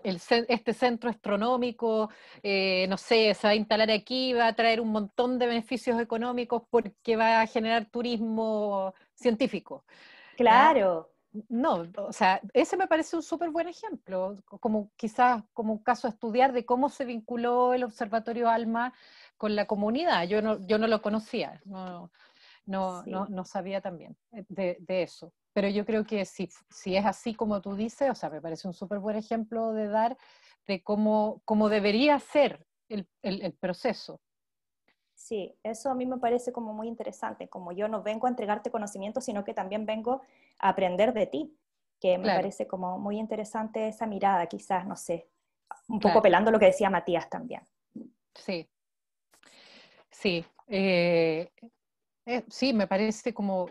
este centro astronómico, no sé, se va a instalar aquí, va a traer un montón de beneficios económicos porque va a generar turismo científico. ¿Ya? Claro. No, o sea, ese me parece un súper buen ejemplo, como quizás como un caso a estudiar de cómo se vinculó el Observatorio ALMA con la comunidad. Yo no lo conocía, no sabía también de eso. Pero yo creo que si es así como tú dices, o sea, me parece un súper buen ejemplo de dar de cómo debería ser el proceso. Sí, eso a mí me parece como muy interesante, como yo no vengo a entregarte conocimiento, sino que también vengo a aprender de ti, que me parece como muy interesante esa mirada, quizás, no sé, un poco apelando a lo que decía Matías también. Sí, sí. Sí, me parece como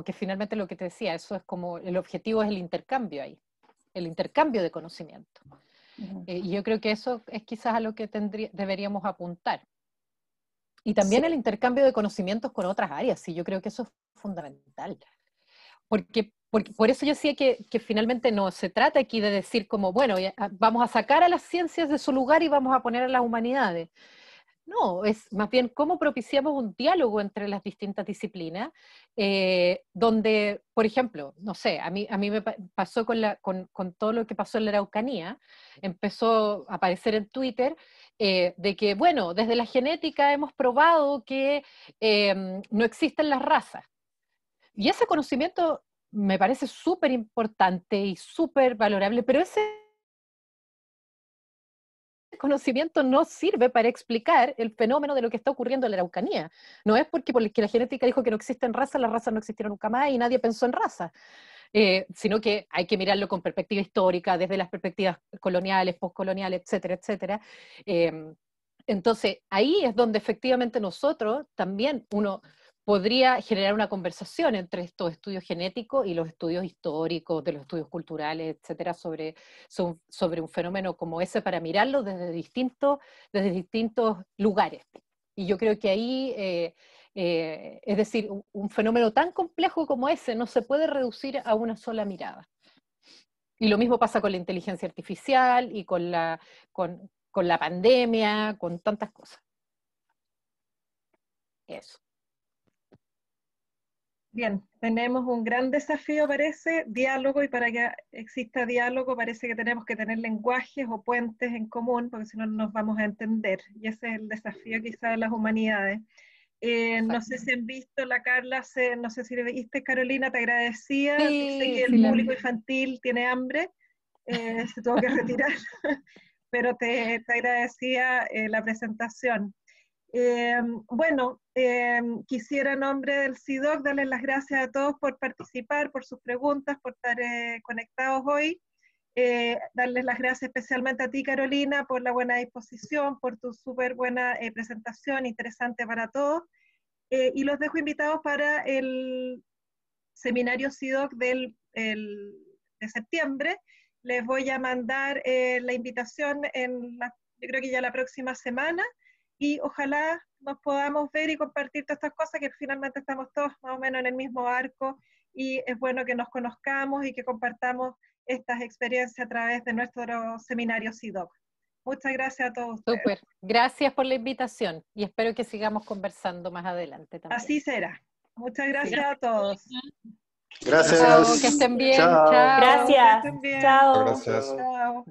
que finalmente lo que te decía, eso es como, el objetivo es el intercambio ahí, el intercambio de conocimiento. Y yo creo que eso es quizás a lo que deberíamos apuntar. Y también el intercambio de conocimientos con otras áreas, sí, yo creo que eso es fundamental. Porque por eso yo decía que finalmente no se trata aquí de decir como, bueno, vamos a sacar a las ciencias de su lugar y vamos a poner a las humanidades. No, es más bien cómo propiciamos un diálogo entre las distintas disciplinas, donde, por ejemplo, no sé, a mí me pasó con todo lo que pasó en la Araucanía, empezó a aparecer en Twitter, de que, bueno, desde la genética hemos probado que no existen las razas. Y ese conocimiento me parece súper importante y súper valorable, pero ese conocimiento no sirve para explicar el fenómeno de lo que está ocurriendo en la Araucanía. No es porque la genética dijo que no existen razas, las razas no existieron nunca más y nadie pensó en razas, sino que hay que mirarlo con perspectiva histórica, desde las perspectivas coloniales, postcoloniales, etcétera, etcétera. Entonces, ahí es donde efectivamente nosotros también, uno podría generar una conversación entre estos estudios genéticos y los estudios históricos, de los estudios culturales, etcétera, sobre un fenómeno como ese para mirarlo desde distintos lugares. Y yo creo que ahí, es decir, un fenómeno tan complejo como ese no se puede reducir a una sola mirada. Y lo mismo pasa con la inteligencia artificial y con la pandemia, con tantas cosas. Eso. Bien, tenemos un gran desafío, parece, diálogo, y para que exista diálogo parece que tenemos que tener lenguajes o puentes en común, porque si no, no nos vamos a entender, y ese es el desafío quizá de las humanidades. No sé si han visto, la Carla, no sé si le viste, Carolina, te agradecía, dice que el público infantil tiene hambre, se tuvo que retirar, pero te agradecía la presentación. Bueno, quisiera en nombre del CIDOC darles las gracias a todos por participar, por sus preguntas, por estar conectados hoy. Darles las gracias especialmente a ti, Carolina, por la buena disposición, por tu súper buena presentación, interesante para todos. Y los dejo invitados para el seminario CIDOC de septiembre. Les voy a mandar la invitación yo creo que ya la próxima semana, y ojalá nos podamos ver y compartir todas estas cosas, que finalmente estamos todos más o menos en el mismo barco, y es bueno que nos conozcamos y que compartamos estas experiencias a través de nuestro seminario CIDOC. Muchas gracias a todos ustedes. Súper, gracias por la invitación y espero que sigamos conversando más adelante también. Así será. Muchas gracias a todos. Gracias. Chao, que estén bien. Chao. Chao. Gracias. Que estén bien. Chao. Gracias. Chao.